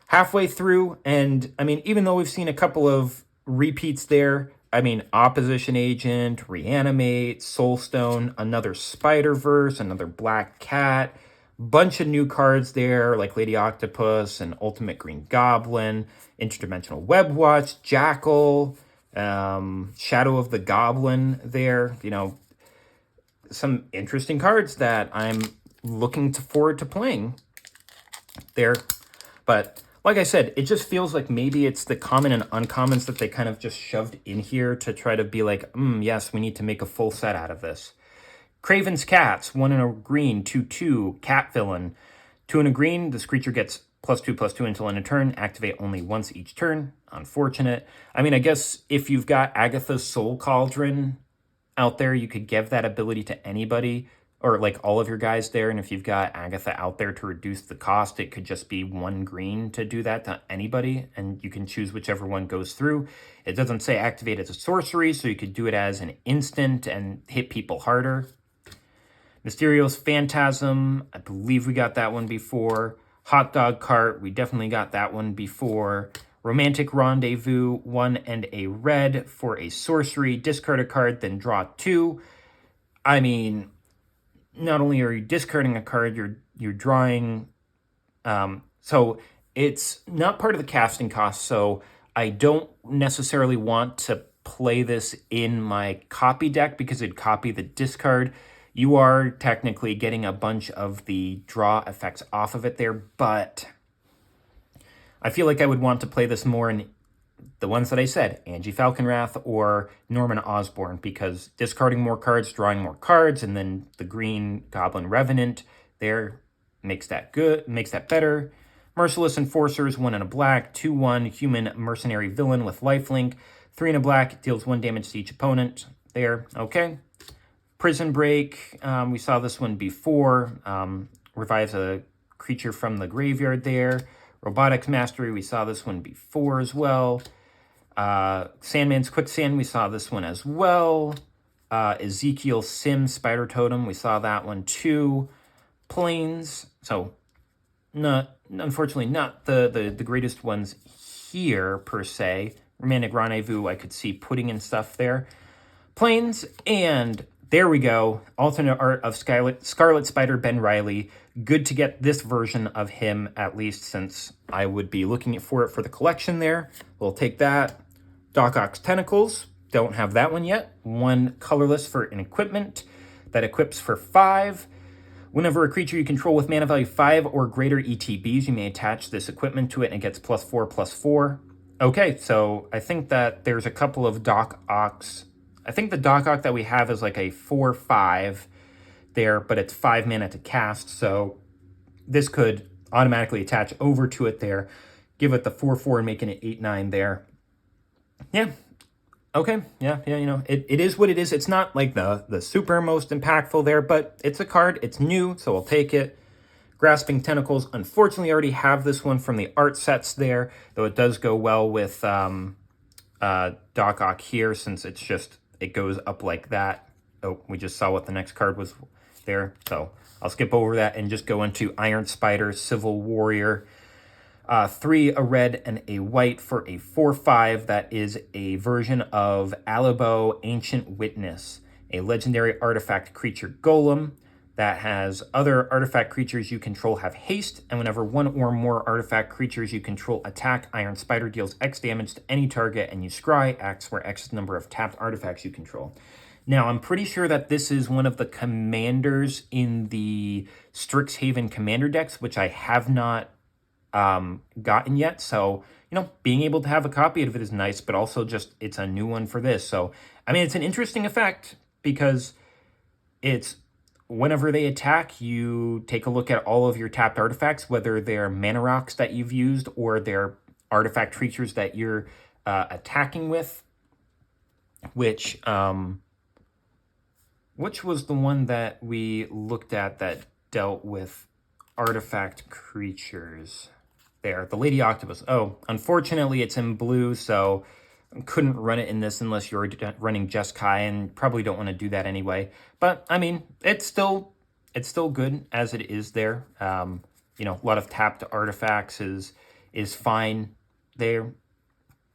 Halfway through, and I mean, even though we've seen a couple of repeats there, I mean, Opposition Agent, Reanimate, Soulstone, another Spider-Verse, another Black Cat, bunch of new cards there, like Lady Octopus and Ultimate Green Goblin, Interdimensional Web Watch, Jackal, Shadow of the Goblin there, you know, some interesting cards that I'm looking forward to playing there. But like I said, it just feels like maybe it's the common and uncommons that they kind of just shoved in here to try to be like, yes, we need to make a full set out of this. Craven's Cats, 1 in a green, 2/2, cat villain. 2 in a green, this creature gets +2/+2 until end of turn, activate only once each turn. Unfortunate. I mean, I guess if you've got Agatha's Soul Cauldron out there, you could give that ability to anybody. or like all of your guys there. And if you've got Agatha out there to reduce the cost, it could just be 1 green to do that to anybody, and you can choose whichever one goes through. It doesn't say activate as a sorcery, so you could do it as an instant and hit people harder. Mysterio's Phantasm, I believe we got that one before. Hot Dog Cart, we definitely got that one before. Romantic Rendezvous, 1 and a red for a sorcery. Discard a card, then draw 2. I mean, not only are you discarding a card, you're drawing. So it's not part of the casting cost, so I don't necessarily want to play this in my copy deck because it'd copy the discard. You are technically getting a bunch of the draw effects off of it there, but I feel like I would want to play this more in the ones that I said, Angie Falconwrath or Norman Osborn, because discarding more cards, drawing more cards, and then the green Goblin Revenant there makes that good, makes that better. Merciless Enforcers, 1 and a black, 2/1 human mercenary villain with lifelink, 3 and a black, deals 1 damage to each opponent. There, okay. Prison Break, we saw this one before. Revives a creature from the graveyard there. Robotics Mastery, we saw this one before as well. Sandman's Quicksand, we saw this one as well. Ezekiel Sim Spider Totem, we saw that one too. Planes, so unfortunately not the greatest ones here per se. Romantic Rendezvous, I could see putting in stuff there. Planes, and there we go. Alternate art of Scarlet Spider Ben Reilly. Good to get this version of him, at least, since I would be looking for it for the collection there. We'll take that. Doc Ock's Tentacles. Don't have that one yet. 1 colorless for an equipment that equips for 5. Whenever a creature you control with mana value 5 or greater ETBs, you may attach this equipment to it and it gets +4/+4. Okay, so I think that there's a couple of Doc Ocks. I think the Doc Ock that we have is like a 4/5 there, but it's 5 mana to cast, so this could automatically attach over to it there, give it the 4/4 and making it 8/9 there. Yeah. Okay. Yeah. You know, it is what it is. It's not like the super most impactful there, but it's a card. It's new, so I'll take it. Grasping Tentacles. Unfortunately, I already have this one from the art sets there, though it does go well with Doc Ock here, since it's just, it goes up like that. Oh, we just saw what the next card was there, so I'll skip over that and just go into Iron Spider, Civil Warrior. 3, a red and a white for a 4/5. That is a version of Alebo, Ancient Witness, a legendary artifact creature golem that has other artifact creatures you control have haste, and whenever 1 or more artifact creatures you control attack, Iron Spider deals X damage to any target, and you scry acts where X is the number of tapped artifacts you control. Now, I'm pretty sure that this is one of the commanders in the Strixhaven commander decks, which I have not gotten yet. So, you know, being able to have a copy of it is nice, but also just it's a new one for this. So, I mean, it's an interesting effect because it's whenever they attack, you take a look at all of your tapped artifacts, whether they're mana rocks that you've used or they're artifact creatures that you're attacking with, which was the one that we looked at that dealt with artifact creatures there? The Lady Octopus. Oh, unfortunately, it's in blue, so couldn't run it in this unless you're running Jeskai, and probably don't want to do that anyway. But, I mean, it's still good as it is there. You know, a lot of tapped artifacts is fine there.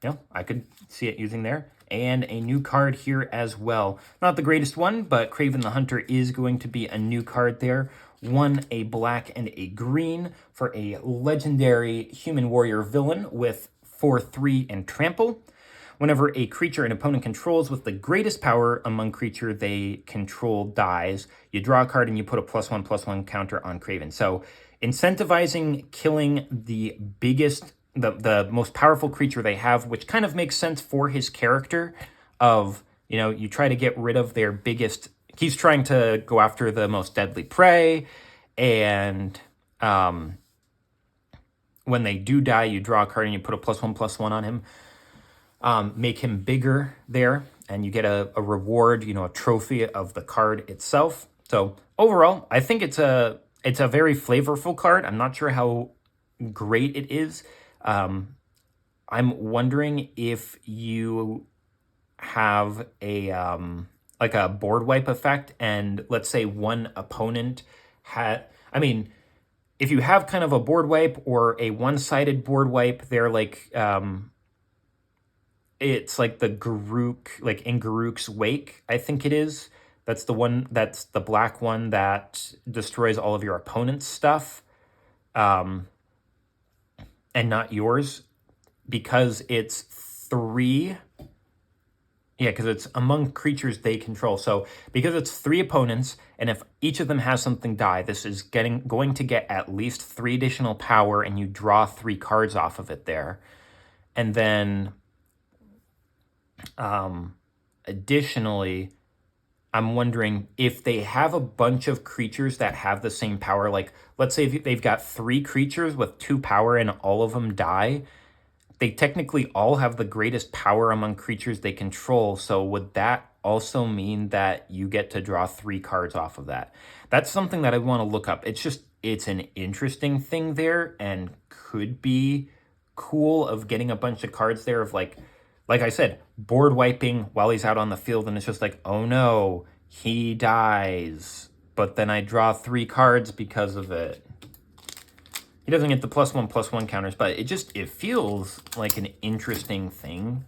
You know, I could see it using there. And a new card here as well. Not the greatest one, but Craven the Hunter is going to be a new card there. 1, a black and a green for a legendary human warrior villain with 4/3 and trample. Whenever a creature an opponent controls with the greatest power among creature they control dies, you draw a card and you put a +1/+1 counter on Craven. So incentivizing killing the biggest, the most powerful creature they have, which kind of makes sense for his character of, you know, you try to get rid of their biggest. He's trying to go after the most deadly prey, and when they do die, you draw a card and you put a +1/+1 on him. Make him bigger there, and you get a reward, you know, a trophy of the card itself. So overall, I think it's a very flavorful card. I'm not sure how great it is. I'm wondering if you have a like a board wipe effect, and let's say one opponent had. I mean, if you have kind of a board wipe or a one-sided board wipe, they're like it's like the Garuk, like in Garuk's Wake, I think it is. That's the one. That's the black one that destroys all of your opponent's stuff, and not yours, because it's 3. Yeah, because it's among creatures they control. So because it's 3 opponents, and if each of them has something die, this is going to get at least 3 additional power, and you draw 3 cards off of it there. And then additionally, I'm wondering if they have a bunch of creatures that have the same power. Like, let's say if they've got 3 creatures with 2 power and all of them die, they technically all have the greatest power among creatures they control. So would that also mean that you get to draw 3 cards off of that? That's something that I want to look up. It's an interesting thing there, and could be cool of getting a bunch of cards there of like I said, board wiping while he's out on the field, and it's just like, oh no, he dies. But then I draw 3 cards because of it. He doesn't get the +1/+1 counters, but it feels like an interesting thing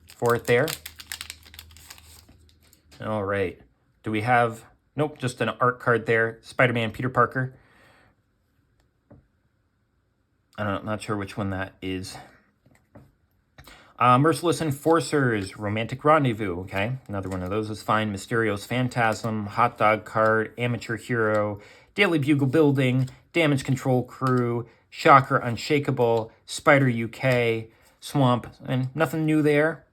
for it there. All right. Do we have... Nope, just an art card there. Spider-Man, Peter Parker. I'm not sure which one that is. Merciless Enforcers, Romantic Rendezvous. Okay, another one of those is fine. Mysterio's Phantasm, Hot Dog card, Amateur Hero, Daily Bugle Building, Damage Control Crew, Shocker Unshakable, Spider UK, Swamp, and nothing new there.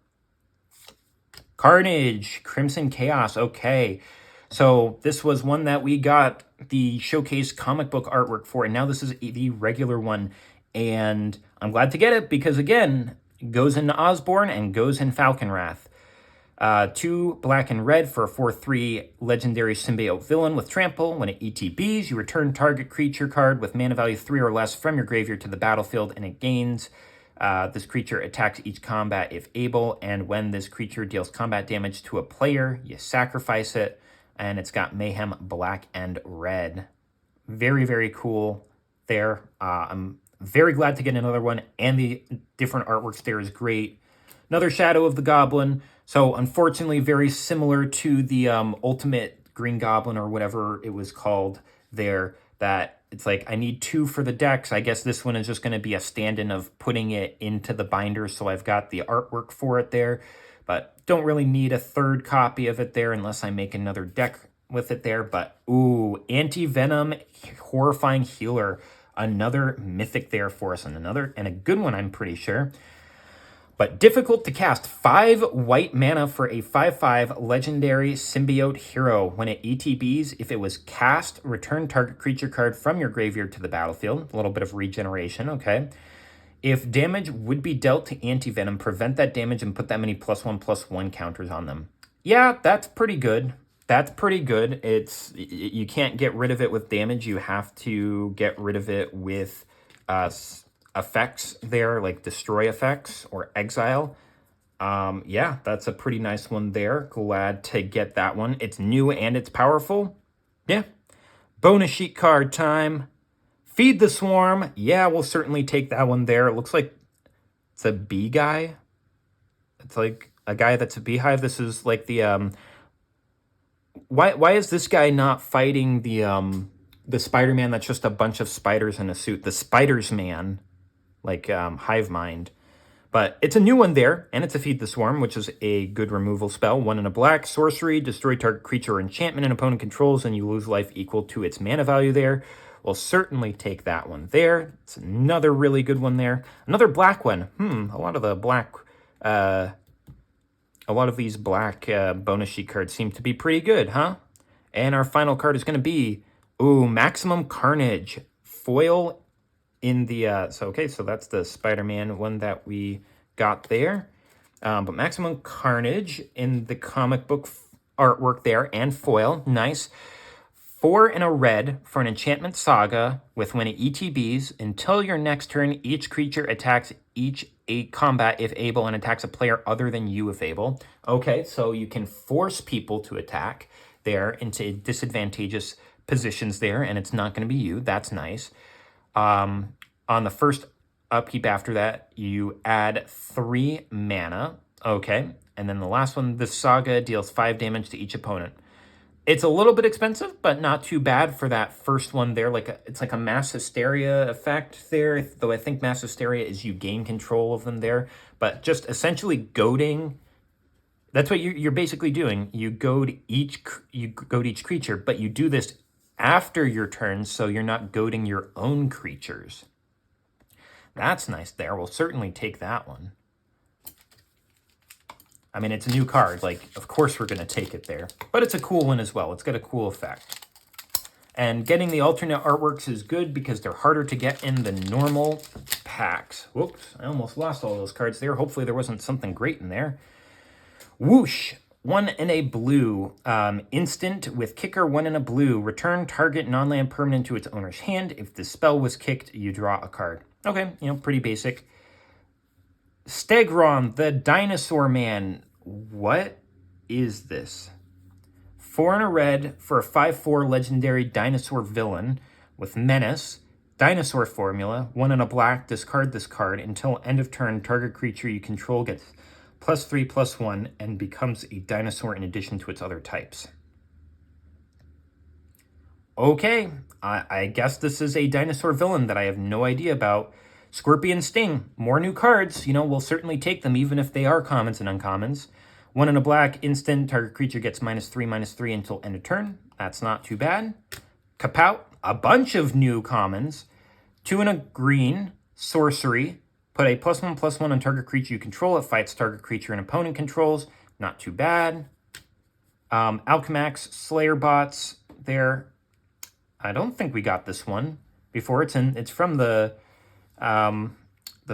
Carnage, Crimson Chaos. Okay, so this was one that we got the showcase comic book artwork for, and now this is the regular one, and I'm glad to get it because, again, goes in Osborne and goes in Falconwrath. 2 black and red for a 4/3 legendary symbiote villain with trample. When it ETBs, you return target creature card with mana value 3 or less from your graveyard to the battlefield, and it gains. This creature attacks each combat if able, and when this creature deals combat damage to a player, you sacrifice it, and it's got Mayhem black and red. Very, very cool there. I'm very glad to get another one, and the different artworks there is great. Another Shadow of the Goblin. So unfortunately, very similar to the Ultimate Green Goblin or whatever it was called there, that it's like, I need 2 for the decks. I guess this one is just going to be a stand-in of putting it into the binder, so I've got the artwork for it there. But don't really need a 3rd copy of it there unless I make another deck with it there. But, ooh, Anti-Venom, Horrifying Healer. Another mythic there for us, and a good one, I'm pretty sure. But difficult to cast. 5 white mana for a 5/5 legendary symbiote hero. When it ETBs, if it was cast, return target creature card from your graveyard to the battlefield. A little bit of regeneration, okay. If damage would be dealt to Anti-Venom, prevent that damage and put that many +1/+1 counters on them. Yeah, that's pretty good. That's pretty good. You can't get rid of it with damage. You have to get rid of it with effects there, like destroy effects or exile. Yeah, that's a pretty nice one there. Glad to get that one. It's new and it's powerful. Yeah. Bonus sheet card time. Feed the Swarm. Yeah, we'll certainly take that one there. It looks like it's a bee guy. It's like a guy that's a beehive. This is like the why is this guy not fighting the Spider-Man that's just a bunch of spiders in a suit? The Spiders Man, like Hive Mind. But it's a new one there, and it's a Feed the Swarm, which is a good removal spell. 1 in a black, sorcery, destroy target creature or enchantment an opponent controls, and you lose life equal to its mana value there. We'll certainly take that one there. It's another really good one there. Another black one. A lot of the black... a lot of these black bonus sheet cards seem to be pretty good, huh? And our final card is going to be, Maximum Carnage. Foil in the... so that's the Spider-Man one that we got there. But Maximum Carnage in the comic book artwork there, and foil. Nice. 4 and a red for an enchantment saga with when it ETBs. Until your next turn, each creature attacks each a combat if able and attacks a player other than you if able. Okay, so you can force people to attack there into disadvantageous positions there, and it's not going to be you. That's nice. On the first upkeep after that, you add 3 mana. Okay, and then the last one, the saga deals 5 damage to each opponent. It's a little bit expensive, but not too bad for that first one there. It's like a mass hysteria effect there, though I think mass hysteria is you gain control of them there. But just essentially goading, that's what you're basically doing. You goad each creature, but you do this after your turn, so you're not goading your own creatures. That's nice there. We'll certainly take that one. I mean, it's a new card. Like, of course we're going to take it there. But it's a cool one as well. It's got a cool effect. And getting the alternate artworks is good because they're harder to get in the normal packs. Whoops, I almost lost all those cards there. Hopefully there wasn't something great in there. Whoosh, 1 and a blue. Instant with kicker, 1 and a blue. Return target non-land permanent to its owner's hand. If the spell was kicked, you draw a card. Okay, pretty basic. Stegron, the Dinosaur Man. What is this? 4 and a red for a 5/4 legendary dinosaur villain with menace. Dinosaur formula. 1 and a black. Discard this card. Until end of turn, target creature you control gets +3/+1 and becomes a dinosaur in addition to its other types. Okay, I guess this is a dinosaur villain that I have no idea about. Scorpion Sting, more new cards. We'll certainly take them even if they are commons and uncommons. 1 and a black, instant, target creature gets -3/-3 until end of turn. That's not too bad. Kapout, a bunch of new commons. 2 and a green, sorcery. Put a +1/+1 on target creature you control. It fights target creature an opponent controls. Not too bad. Alchemax, Slayer bots there. I don't think we got this one before. It's from the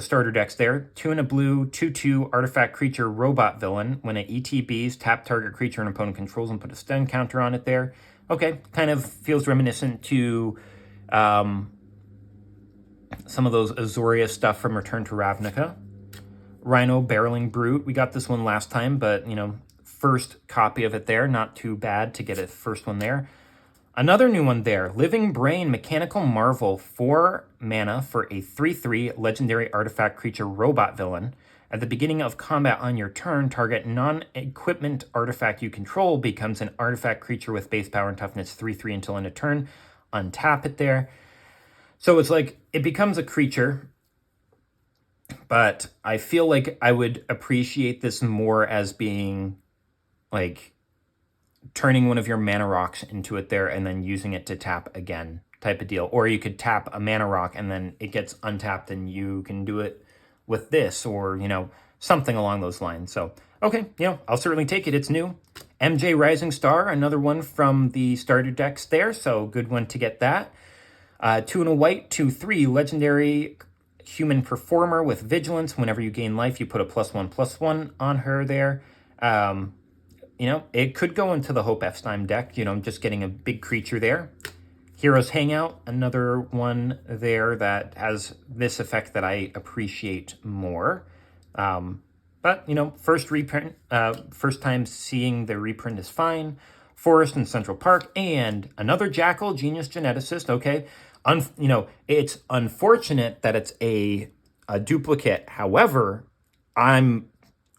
starter decks there. 2 and a blue, 2/2 artifact creature robot villain. When it ETBs, tap target creature an opponent controls and put a stun counter on it there. Okay, kind of feels reminiscent to some of those Azoria stuff from Return to Ravnica. Rhino Barreling Brute. We got this one last time, but, first copy of it there. Not too bad to get a first one there. Another new one there. Living Brain Mechanical Marvel. 4 mana for a 3/3 legendary artifact creature robot villain. At the beginning of combat on your turn, target non-equipment artifact you control becomes an artifact creature with base power and toughness 3/3 until end of turn. Untap it there. So it's like it becomes a creature, but I feel like I would appreciate this more as being like turning one of your mana rocks into it there and then using it to tap again type of deal. Or you could tap a mana rock and then it gets untapped and you can do it with this or, something along those lines. So, okay, I'll certainly take it. It's new. MJ Rising Star, another one from the starter decks there. So good one to get that. 2 and a white, 2/3 legendary human performer with vigilance. Whenever you gain life, you put a +1/+1 on her there. It could go into the Hope Epstein deck, just getting a big creature there. Heroes Hangout, another one there that has this effect that I appreciate more. But, first reprint, first time seeing the reprint is fine. Forest and Central Park, and another Jackal, Genius Geneticist, okay. It's unfortunate that it's a duplicate. However, I'm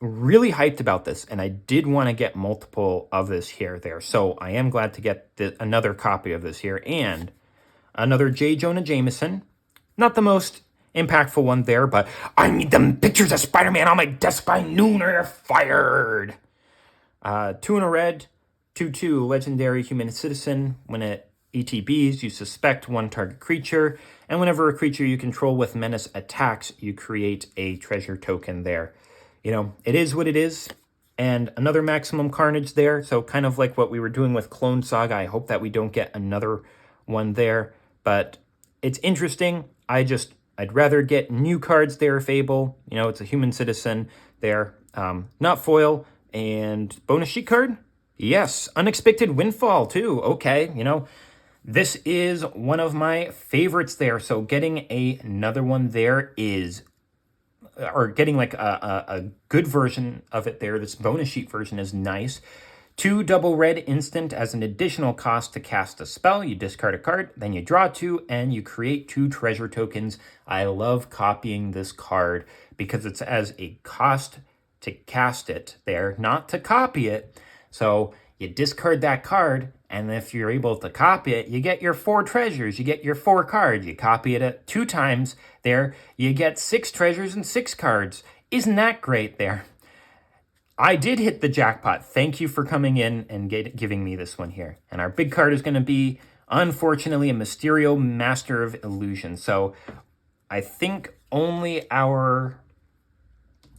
really hyped about this, and I did want to get multiple of this here there. So I am glad to get another copy of this here, and another J. Jonah Jameson. Not the most impactful one there, but I need them pictures of Spider-Man on my desk by noon or you're fired. 2 and a red, 2/2 legendary human citizen. When it ETBs, you suspect 1 target creature, and whenever a creature you control with menace attacks, you create a treasure token there. It is what it is. And another Maximum Carnage there. So kind of like what we were doing with Clone Saga. I hope that we don't get another one there. But it's interesting. I'd rather get new cards there if able. It's a human citizen there. Not foil. And bonus sheet card? Yes. Unexpected Windfall too. Okay. This is one of my favorites there. So getting another one there is, or getting like a good version of it there, this bonus sheet version is nice. 2 double red instant as an additional cost to cast a spell. You discard a card, then you draw 2, and you create 2 treasure tokens. I love copying this card because it's as a cost to cast it there, not to copy it. So you discard that card, and if you're able to copy it, you get your 4 treasures, you get your 4 cards. You copy it 2 times there, you get 6 treasures and 6 cards. Isn't that great there? I did hit the jackpot. Thank you for coming in and giving me this one here. And our big card is going to be, unfortunately, a Mysterio Master of Illusion. So I think only our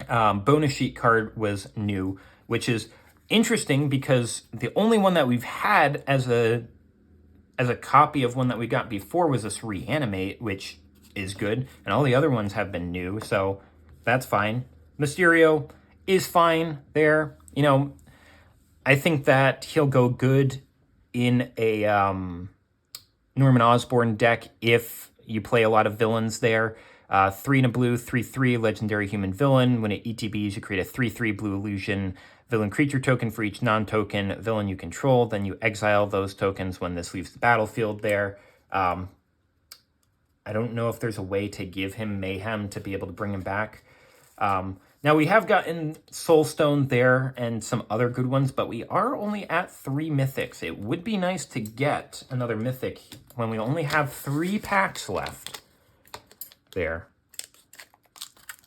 bonus sheet card was new, which is interesting because the only one that we've had as a copy of one that we got before was this Reanimate, which is good. And all the other ones have been new, so that's fine. Mysterio is fine there. You know, I think that he'll go good in a Norman Osborn deck if you play a lot of villains there. 3 and a blue, 3/3 legendary human villain. When it ETBs, you create a 3/3 blue illusion villain creature token for each non-token villain you control. Then you exile those tokens when this leaves the battlefield there. I don't know if there's a way to give him Mayhem to be able to bring him back. Now, we have gotten Soulstone there and some other good ones, but we are only at 3 mythics. It would be nice to get another mythic when we only have 3 packs left there.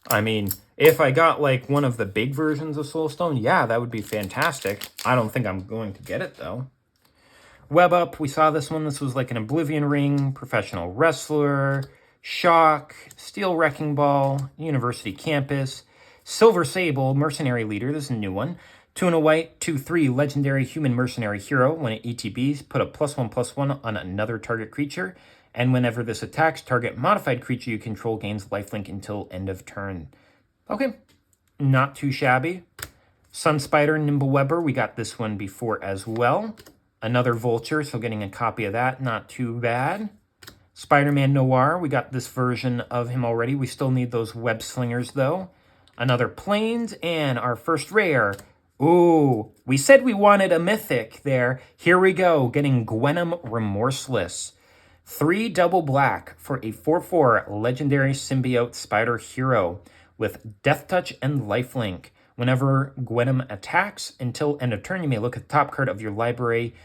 I mean, if I got like one of the big versions of Soulstone, yeah, that would be fantastic. I don't think I'm going to get it, though. Web Up, we saw this one. This was like an Oblivion Ring, Professional Wrestler, Shock, Steel Wrecking Ball, University Campus, Silver Sable, Mercenary Leader. This is a new one. 2 and a white, 2/3 legendary human mercenary hero. When it ETBs, put a +1/+1 on another target creature. And whenever this attacks, target modified creature you control gains lifelink until end of turn. Okay, not too shabby. Sunspider, Nimblewebber, we got this one before as well. Another Vulture, so getting a copy of that, not too bad. Spider-Man Noir, we got this version of him already. We still need those web slingers, though. Another Plains, and our first rare. Ooh, we said we wanted a mythic there. Here we go, getting Gwenom Remorseless. 3 double black for a 4/4 legendary symbiote spider hero with Death Touch and Lifelink. Whenever Gwenom attacks, until end of turn, you may look at the top card of your library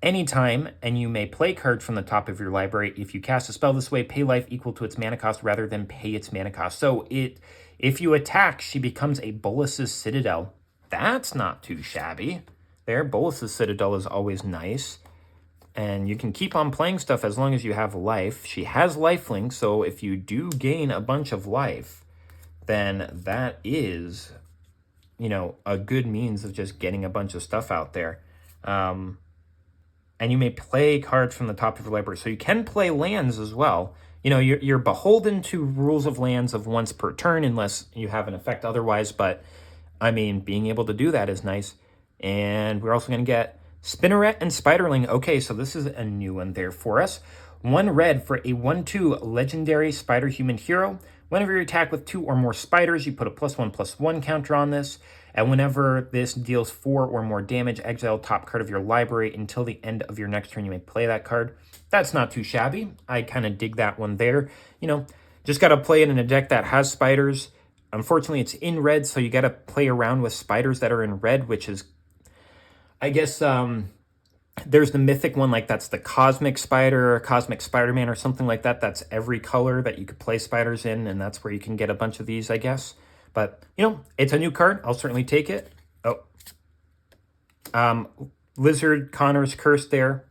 anytime, and you may play cards from the top of your library. If you cast a spell this way, pay life equal to its mana cost rather than pay its mana cost. So if you attack, she becomes a Bolas' Citadel. That's not too shabby. There, Bolas' Citadel is always nice. And you can keep on playing stuff as long as you have life. She has lifelink, so if you do gain a bunch of life, then that is, you know, a good means of just getting a bunch of stuff out there. And you may play cards from the top of your library. So you can play lands as well. You know, you're beholden to rules of lands of once per turn unless you have an effect otherwise. But, I mean, being able to do that is nice. And we're also going to get Spinneret and Spiderling. Okay, so this is a new one there for us. 1 red for a 1/2 legendary spider human hero. Whenever you attack with 2 or more spiders, you put a +1/+1 counter on this. And whenever this deals 4 or more damage, exile top card of your library until the end of your next turn. You may play that card. That's not too shabby. I kind of dig that one there. You know, just got to play it in a deck that has spiders. Unfortunately, it's in red, so you got to play around with spiders that are in red, which is, I guess, there's the mythic one, like that's the Cosmic Spider or Cosmic Spider-Man or something like that. That's every color that you could play spiders in, and that's where you can get a bunch of these, I guess. But, you know, it's a new card. I'll certainly take it. Oh. Lizard Connor's Curse there.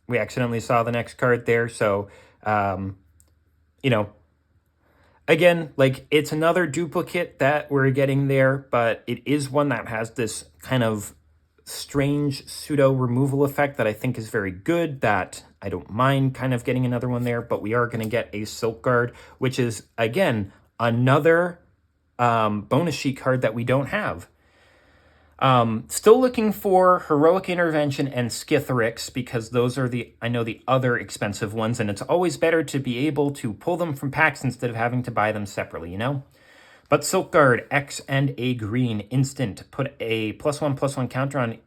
We accidentally saw the next card there. So, you know, again, like, it's another duplicate that we're getting there, but it is one that has this kind of strange pseudo removal effect that I think is very good, that I don't mind kind of getting another one there. But we are going to get a Silk Guard, which is, again, another bonus sheet card that we don't have. Still looking for Heroic Intervention and Skithiryx because those are the other expensive ones, and it's always better to be able to pull them from packs instead of having to buy them separately, you know? But Silk Guard, X and a green, instant. Put a +1/+1 counter on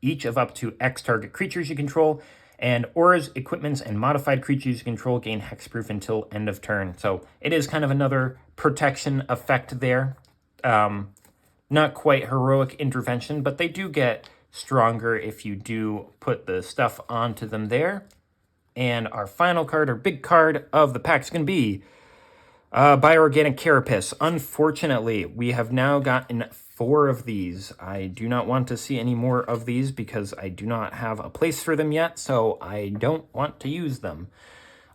each of up to X target creatures you control, and auras, equipments, and modified creatures you control gain hexproof until end of turn. So it is kind of another protection effect there. Not quite Heroic Intervention, but they do get stronger if you do put the stuff onto them there. And our final card, or big card of the pack, is going to be Bioorganic Carapace. Unfortunately, we have now gotten 4 of these. I do not want to see any more of these because I do not have a place for them yet, so I don't want to use them.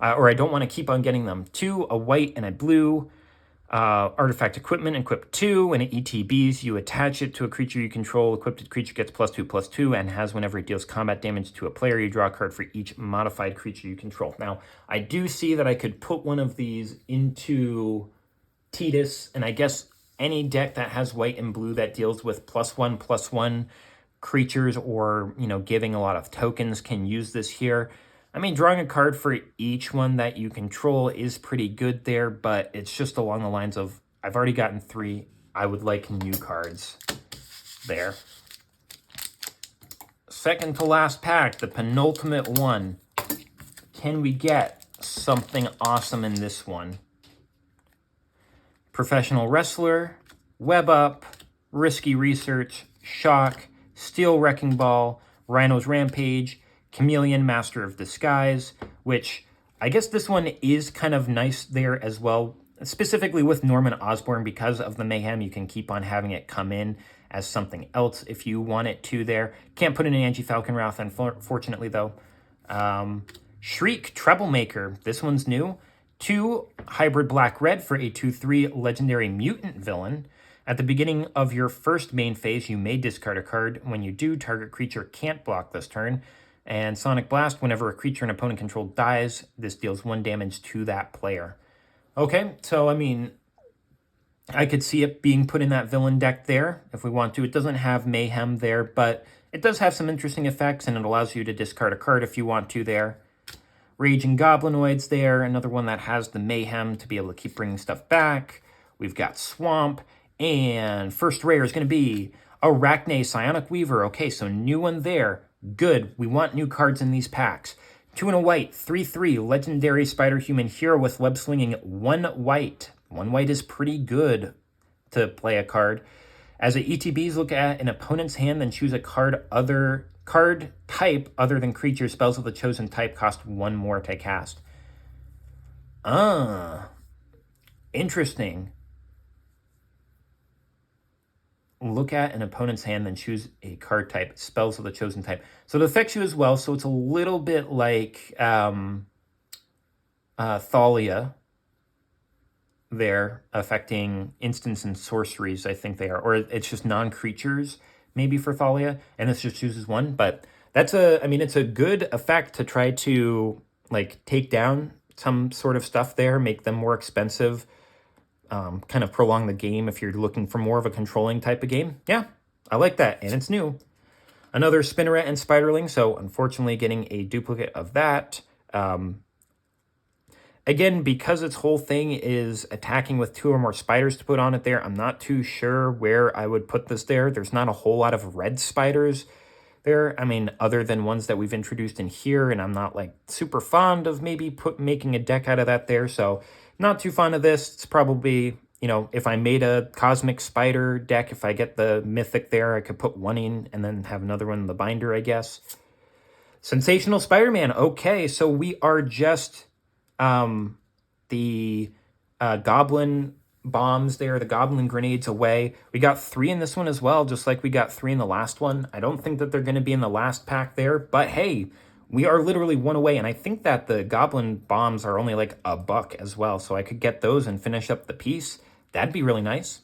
Or I don't want to keep on getting them. 2, a white and a blue. Artifact equipment, equip 2. When it ETBs, you attach it to a creature you control. Equipped creature gets +2/+2 and has whenever it deals combat damage to a player, you draw a card for each modified creature you control. Now, I do see that I could put one of these into Tidus, and I guess any deck that has white and blue that deals with +1/+1 creatures or, you know, giving a lot of tokens can use this here. I mean, drawing a card for each one that you control is pretty good there, but it's just along the lines of, I've already gotten 3. I would like new cards there. Second to last pack, the penultimate one. Can we get something awesome in this one? Professional Wrestler, Web Up, Risky Research, Shock, Steel Wrecking Ball, Rhino's Rampage, Chameleon, Master of Disguise, which I guess this one is kind of nice there as well, specifically with Norman Osborn. Because of the mayhem, you can keep on having it come in as something else if you want it to there. Can't put in an Angie Falconwrath, unfortunately, though. Shriek, Troublemaker, this one's new. 2, hybrid black-red for a 2/3 legendary mutant villain. At the beginning of your first main phase, you may discard a card. When you do, target creature can't block this turn. And Sonic Blast, whenever a creature an opponent controlled dies, this deals 1 damage to that player. Okay, so I mean, I could see it being put in that villain deck there if we want to. It doesn't have Mayhem there, but it does have some interesting effects, and it allows you to discard a card if you want to there. Raging Goblinoids there, another one that has the Mayhem to be able to keep bringing stuff back. We've got Swamp, and first rare is going to be Arachne Psionic Weaver. Okay, so new one there. Good. We want new cards in these packs. 2 and a white, 3/3, legendary Spider-Human hero with web slinging, 1 white. 1 white is pretty good to play a card. As it ETBs, look at an opponent's hand, then choose a card type other than creature. Spells of the chosen type cost 1 more to cast. Interesting. Look at an opponent's hand, then choose a card type, spells of the chosen type. So it affects you as well, so it's a little bit like Thalia there, affecting instants and sorceries, I think they are. Or it's just non-creatures, maybe, for Thalia, and this just chooses 1. But that's it's a good effect to try to, like, take down some sort of stuff there, make them more expensive, kind of prolong the game if you're looking for more of a controlling type of game. Yeah, I like that, and it's new. Another Spinneret and Spiderling, so unfortunately getting a duplicate of that. Again, because its whole thing is attacking with 2 or more spiders to put on it there, I'm not too sure where I would put this there. There's not a whole lot of red spiders there. I mean, other than ones that we've introduced in here, and I'm not, like, super fond of maybe making a deck out of that there, so not too fond of this. It's probably, you know, if I made a Cosmic Spider deck, if I get the Mythic there, I could put 1 in and then have another one in the binder, I guess. Sensational Spider-Man. Okay, so we are just the Goblin bombs there, the Goblin grenades away. We got 3 in this one as well, just like we got 3 in the last one. I don't think that they're going to be in the last pack there, but hey, we are literally 1 away, and I think that the Goblin bombs are only like $1 as well, so I could get those and finish up the piece. That'd be really nice.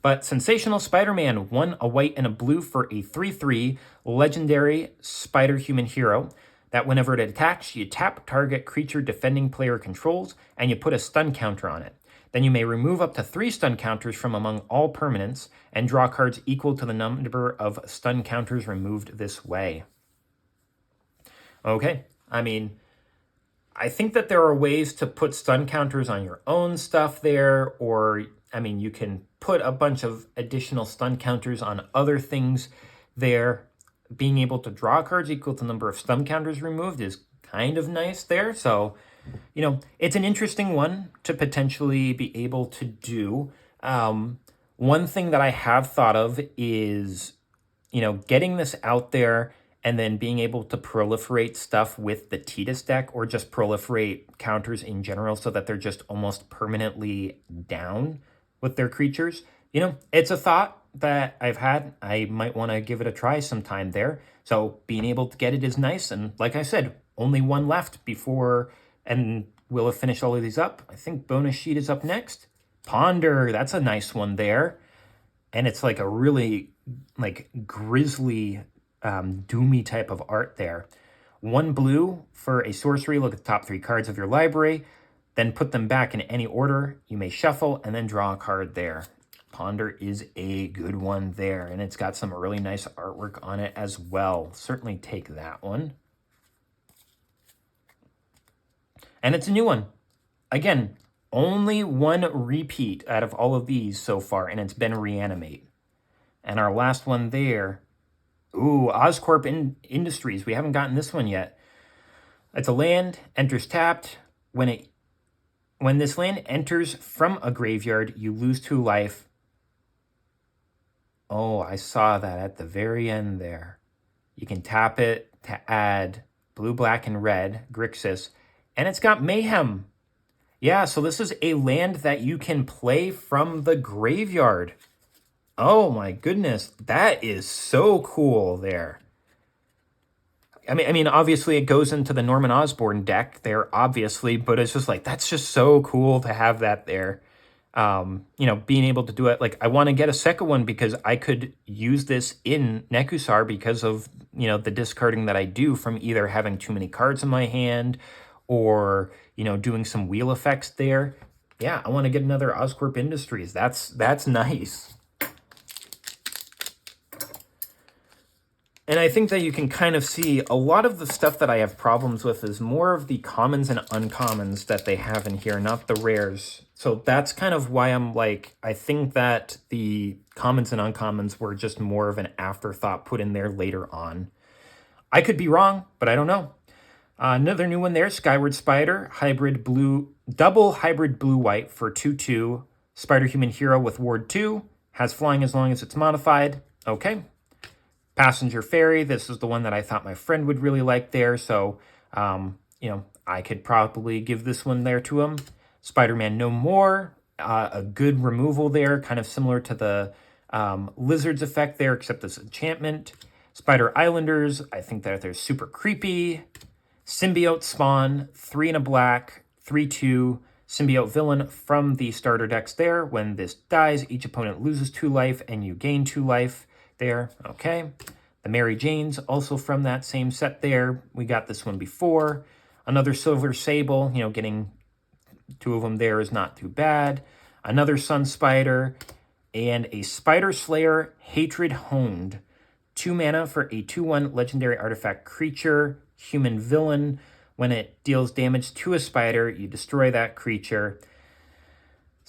But Sensational Spider-Man, 1, a white and a blue for a 3/3 legendary Spider-Human hero. That whenever it attacks, you tap target creature defending player controls, and you put a stun counter on it. Then you may remove up to 3 stun counters from among all permanents and draw cards equal to the number of stun counters removed this way. Okay, I mean, I think that there are ways to put stun counters on your own stuff there, or, I mean, you can put a bunch of additional stun counters on other things there. Being able to draw cards equal to the number of stun counters removed is kind of nice there. So, you know, it's an interesting one to potentially be able to do. One thing that I have thought of is, you know, getting this out there and then being able to proliferate stuff with the Tidus deck, or just proliferate counters in general so that they're just almost permanently down with their creatures. You know, it's a thought that I've had. I might want to give it a try sometime there. So being able to get it is nice. And like I said, only one left before, and we'll have finished all of these up. I think bonus sheet is up next. Ponder, that's a nice one there. And it's like a really like grisly, doomy type of art there. 1 blue for a sorcery. Look at the top 3 cards of your library, then put them back in any order. You may shuffle and then draw a card there. Ponder is a good one there, and it's got some really nice artwork on it as well. Certainly take that one. And it's a new one. Again, only one repeat out of all of these so far, and it's been Reanimate. And our last one there, ooh, Oscorp Industries. We haven't gotten this one yet. It's a land, enters tapped. When this land enters from a graveyard, you lose 2 life. Oh, I saw that at the very end there. You can tap it to add blue, black, and red, Grixis, and it's got Mayhem. Yeah, so this is a land that you can play from the graveyard. Oh my goodness, that is so cool there. I mean, obviously it goes into the Norman Osborn deck there, obviously, but it's just like, that's just so cool to have that there. You know, being able to do it, like, I want to get a second one because I could use this in Nekusar because of, you know, the discarding that I do from either having too many cards in my hand or, you know, doing some wheel effects there. Yeah, I want to get another Oscorp Industries. That's nice. And I think that you can kind of see a lot of the stuff that I have problems with is more of the commons and uncommons that they have in here, not the rares. So that's kind of why I'm like, I think that the commons and uncommons were just more of an afterthought put in there later on. I could be wrong, but I don't know. Another new one there, Skyward Spider, hybrid blue, double hybrid blue-white for 2/2. Spider-Human Hero with Ward 2, has flying as long as it's modified. Okay. Passenger Ferry, this is the one that I thought my friend would really like there, so, you know, I could probably give this one there to him. Spider-Man No More, a good removal there, kind of similar to the Lizards effect there, except this enchantment. Spider Islanders, I think that they're super creepy. Symbiote Spawn, 3 and a black, 3/2. Symbiote Villain from the starter decks there. When this dies, each opponent loses 2 life and you gain 2 life. There, okay. The Mary Janes, also from that same set there. We got this one before. Another Silver Sable, you know, getting 2 of them there is not too bad. Another Sun Spider, and a Spider Slayer Hatred Honed. 2 mana for a 2/1 legendary artifact creature, human villain. When it deals damage to a spider, you destroy that creature.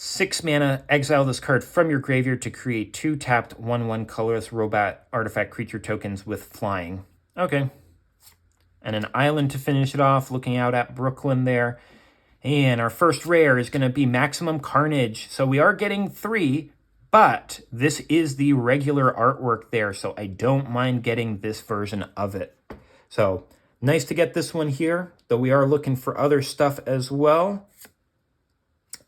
6 mana, exile this card from your graveyard to create 2 tapped 1/1 colorless robot artifact creature tokens with flying. Okay. And an island to finish it off, looking out at Brooklyn there. And our first rare is going to be Maximum Carnage. So we are getting 3, but this is the regular artwork there, so I don't mind getting this version of it. So nice to get this one here, though we are looking for other stuff as well.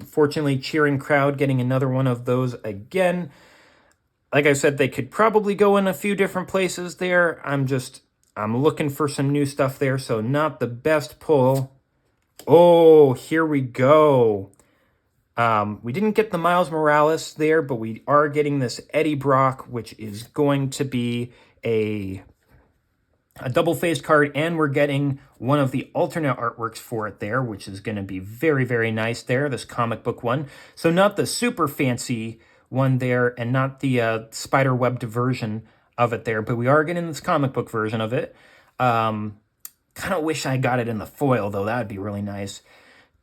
Unfortunately, Cheering Crowd getting another one of those again. Like I said, they could probably go in a few different places there. I'm looking for some new stuff there, so not the best pull. Oh, here we go. We didn't get the Miles Morales there, but we are getting this Eddie Brock, which is going to be a a double-faced card, and we're getting one of the alternate artworks for it there, which is going to be very, very nice there, this comic book one. So not the super fancy one there, and not the spider-webbed version of it there, but we are getting this comic book version of it. Kind of wish I got it in the foil, though. That would be really nice.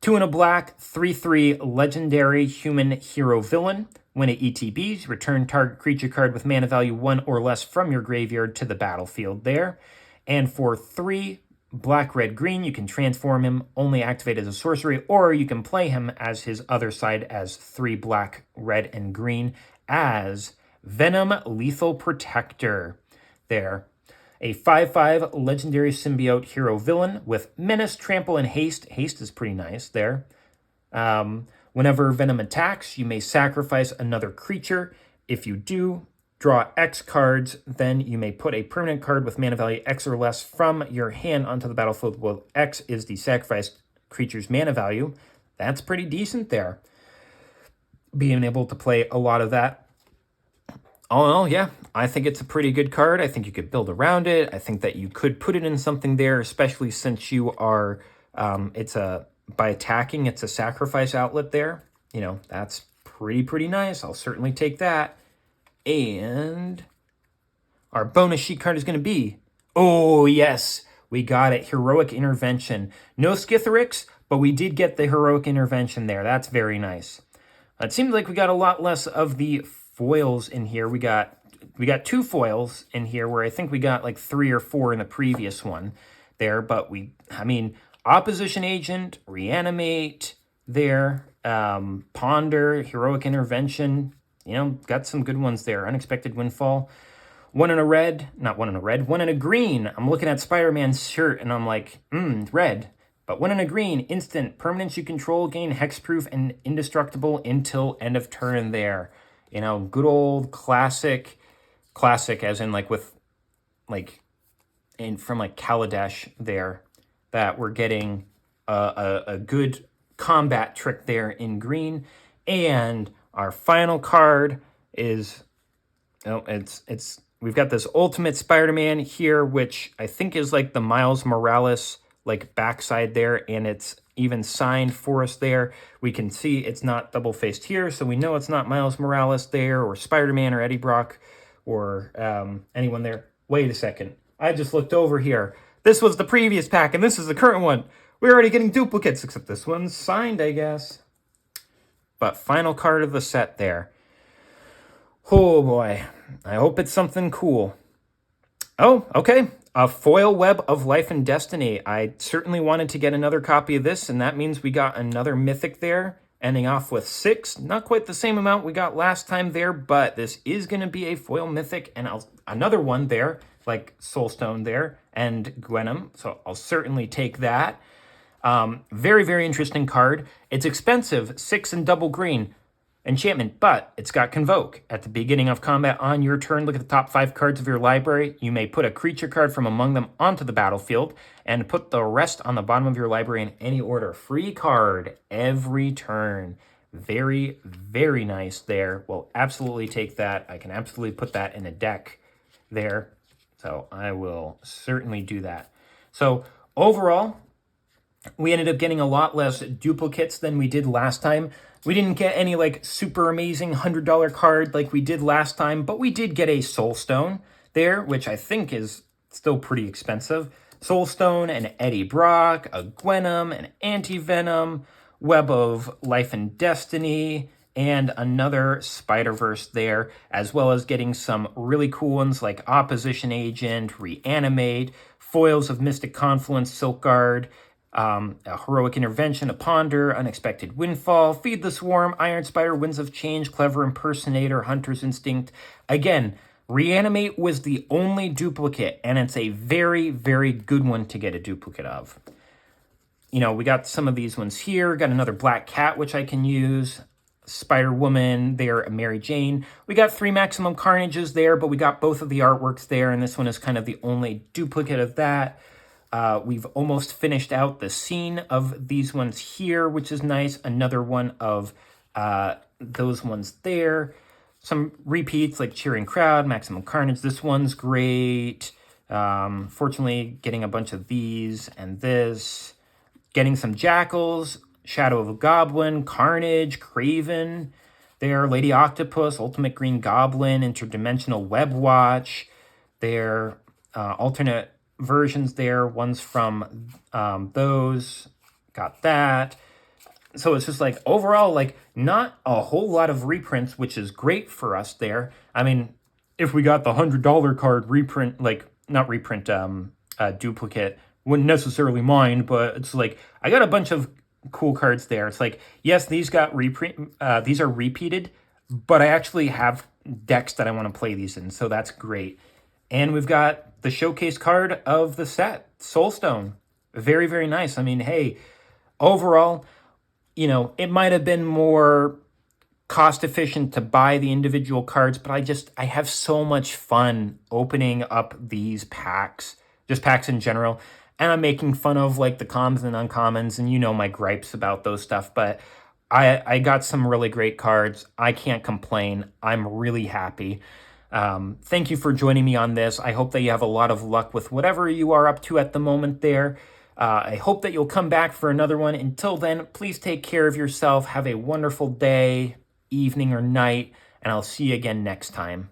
2 and a black, 3/3 legendary human hero villain. When it ETBs, return target creature card with mana value 1 or less from your graveyard to the battlefield there. And for 3 black, red, green, you can transform him, only activate as a sorcery, or you can play him as his other side as 3 black, red, and green as Venom Lethal Protector there. A 5/5 legendary symbiote hero villain with menace, trample, and haste. Haste is pretty nice there. Whenever Venom attacks, you may sacrifice another creature. If you do, draw X cards, then you may put a permanent card with mana value X or less from your hand onto the battlefield. Well, X is the sacrificed creature's mana value. That's pretty decent there. Being able to play a lot of that. All in all, yeah, I think it's a pretty good card. I think you could build around it. I think that you could put it in something there, especially since you are, by attacking, it's a sacrifice outlet there. You know, that's pretty nice. I'll certainly take that. And our bonus sheet card is going to be, oh yes, we got it, Heroic Intervention. No Skithiryx, but we did get the Heroic Intervention there. That's very nice. It seems like we got a lot less of the foils in here. We got 2 foils in here, where I think we got like 3 or 4 in the previous one there, but Opposition Agent, Reanimate there, Ponder, Heroic Intervention, you know, got some good ones there. Unexpected Windfall. 1 in a red, not 1 in a red, 1 in a green. I'm looking at Spider-Man's shirt and I'm like, red. But 1 in a green, instant, permanents you control gain hexproof and indestructible until end of turn there. You know, good old classic as in like with, like, from like Kaladesh there, that we're getting a good combat trick there in green. And our final card is, we've got this Ultimate Spider-Man here, which I think is like the Miles Morales like backside there, and it's even signed for us there. We can see it's not double-faced here, so we know it's not Miles Morales there, or Spider-Man, or Eddie Brock, or anyone there. Wait a second. I just looked over here. This was the previous pack, and this is the current one. We're already getting duplicates, except this one's signed, I guess. But final card of the set there. Oh, boy. I hope it's something cool. Oh, okay. A foil Web of Life and Destiny. I certainly wanted to get another copy of this, and that means we got another Mythic there, ending off with 6. Not quite the same amount we got last time there, but this is going to be a foil Mythic, and another one there, like Soulstone there, and Gwenom, so I'll certainly take that. Very, very interesting card. It's expensive, 6 and double green. Enchantment, but it's got Convoke. At the beginning of combat on your turn, look at the top 5 cards of your library. You may put a creature card from among them onto the battlefield and put the rest on the bottom of your library in any order. Free card every turn. Very, very nice there. We'll absolutely take that. I can absolutely put that in a deck there. So I will certainly do that. So overall, we ended up getting a lot less duplicates than we did last time. We didn't get any like super amazing $100 card like we did last time, but we did get a Soulstone there, which I think is still pretty expensive. Soulstone, an Eddie Brock, a Gwenom, an Anti-Venom, Web of Life and Destiny, and another Spider-Verse there, as well as getting some really cool ones like Opposition Agent, Reanimate, foils of Mystic Confluence, Silk Guard, a Heroic Intervention, a Ponder, Unexpected Windfall, Feed the Swarm, Iron Spider, Winds of Change, Clever Impersonator, Hunter's Instinct. Again, Reanimate was the only duplicate, and it's a very, very good one to get a duplicate of. You know, we got some of these ones here. Got another Black Cat, which I can use. Spider-Woman there, Mary Jane. We got 3 Maximum Carnages there, but we got both of the artworks there, and this one is kind of the only duplicate of that. We've almost finished out the scene of these ones here, which is nice. Another one of those ones there. Some repeats like Cheering Crowd, Maximum Carnage. This one's great. Fortunately, getting a bunch of these and this. Getting some Jackals, Shadow of a Goblin, Carnage, Craven. There, Lady Octopus, Ultimate Green Goblin, Interdimensional Web Watch. There, alternate versions there. One's from those. Got that. So it's just like overall, like not a whole lot of reprints, which is great for us there. I mean, if we got the $100 card reprint, like not reprint, duplicate, wouldn't necessarily mind, but it's like I got a bunch of cool cards there. It's like, yes, these got reprint, these are repeated, but I actually have decks that I want to play these in, so that's great. And we've got the showcase card of the set, Soulstone. Very, very nice. I mean, hey, overall, it might have been more cost efficient to buy the individual cards, but I have so much fun opening up these packs, just packs in general. And I'm making fun of like the commons and uncommons, and my gripes about those stuff, but I got some really great cards. I can't complain. I'm really happy. Thank you for joining me on this. I hope that you have a lot of luck with whatever you are up to at the moment there. I hope that you'll come back for another one. Until then, please take care of yourself. Have a wonderful day, evening, or night, and I'll see you again next time.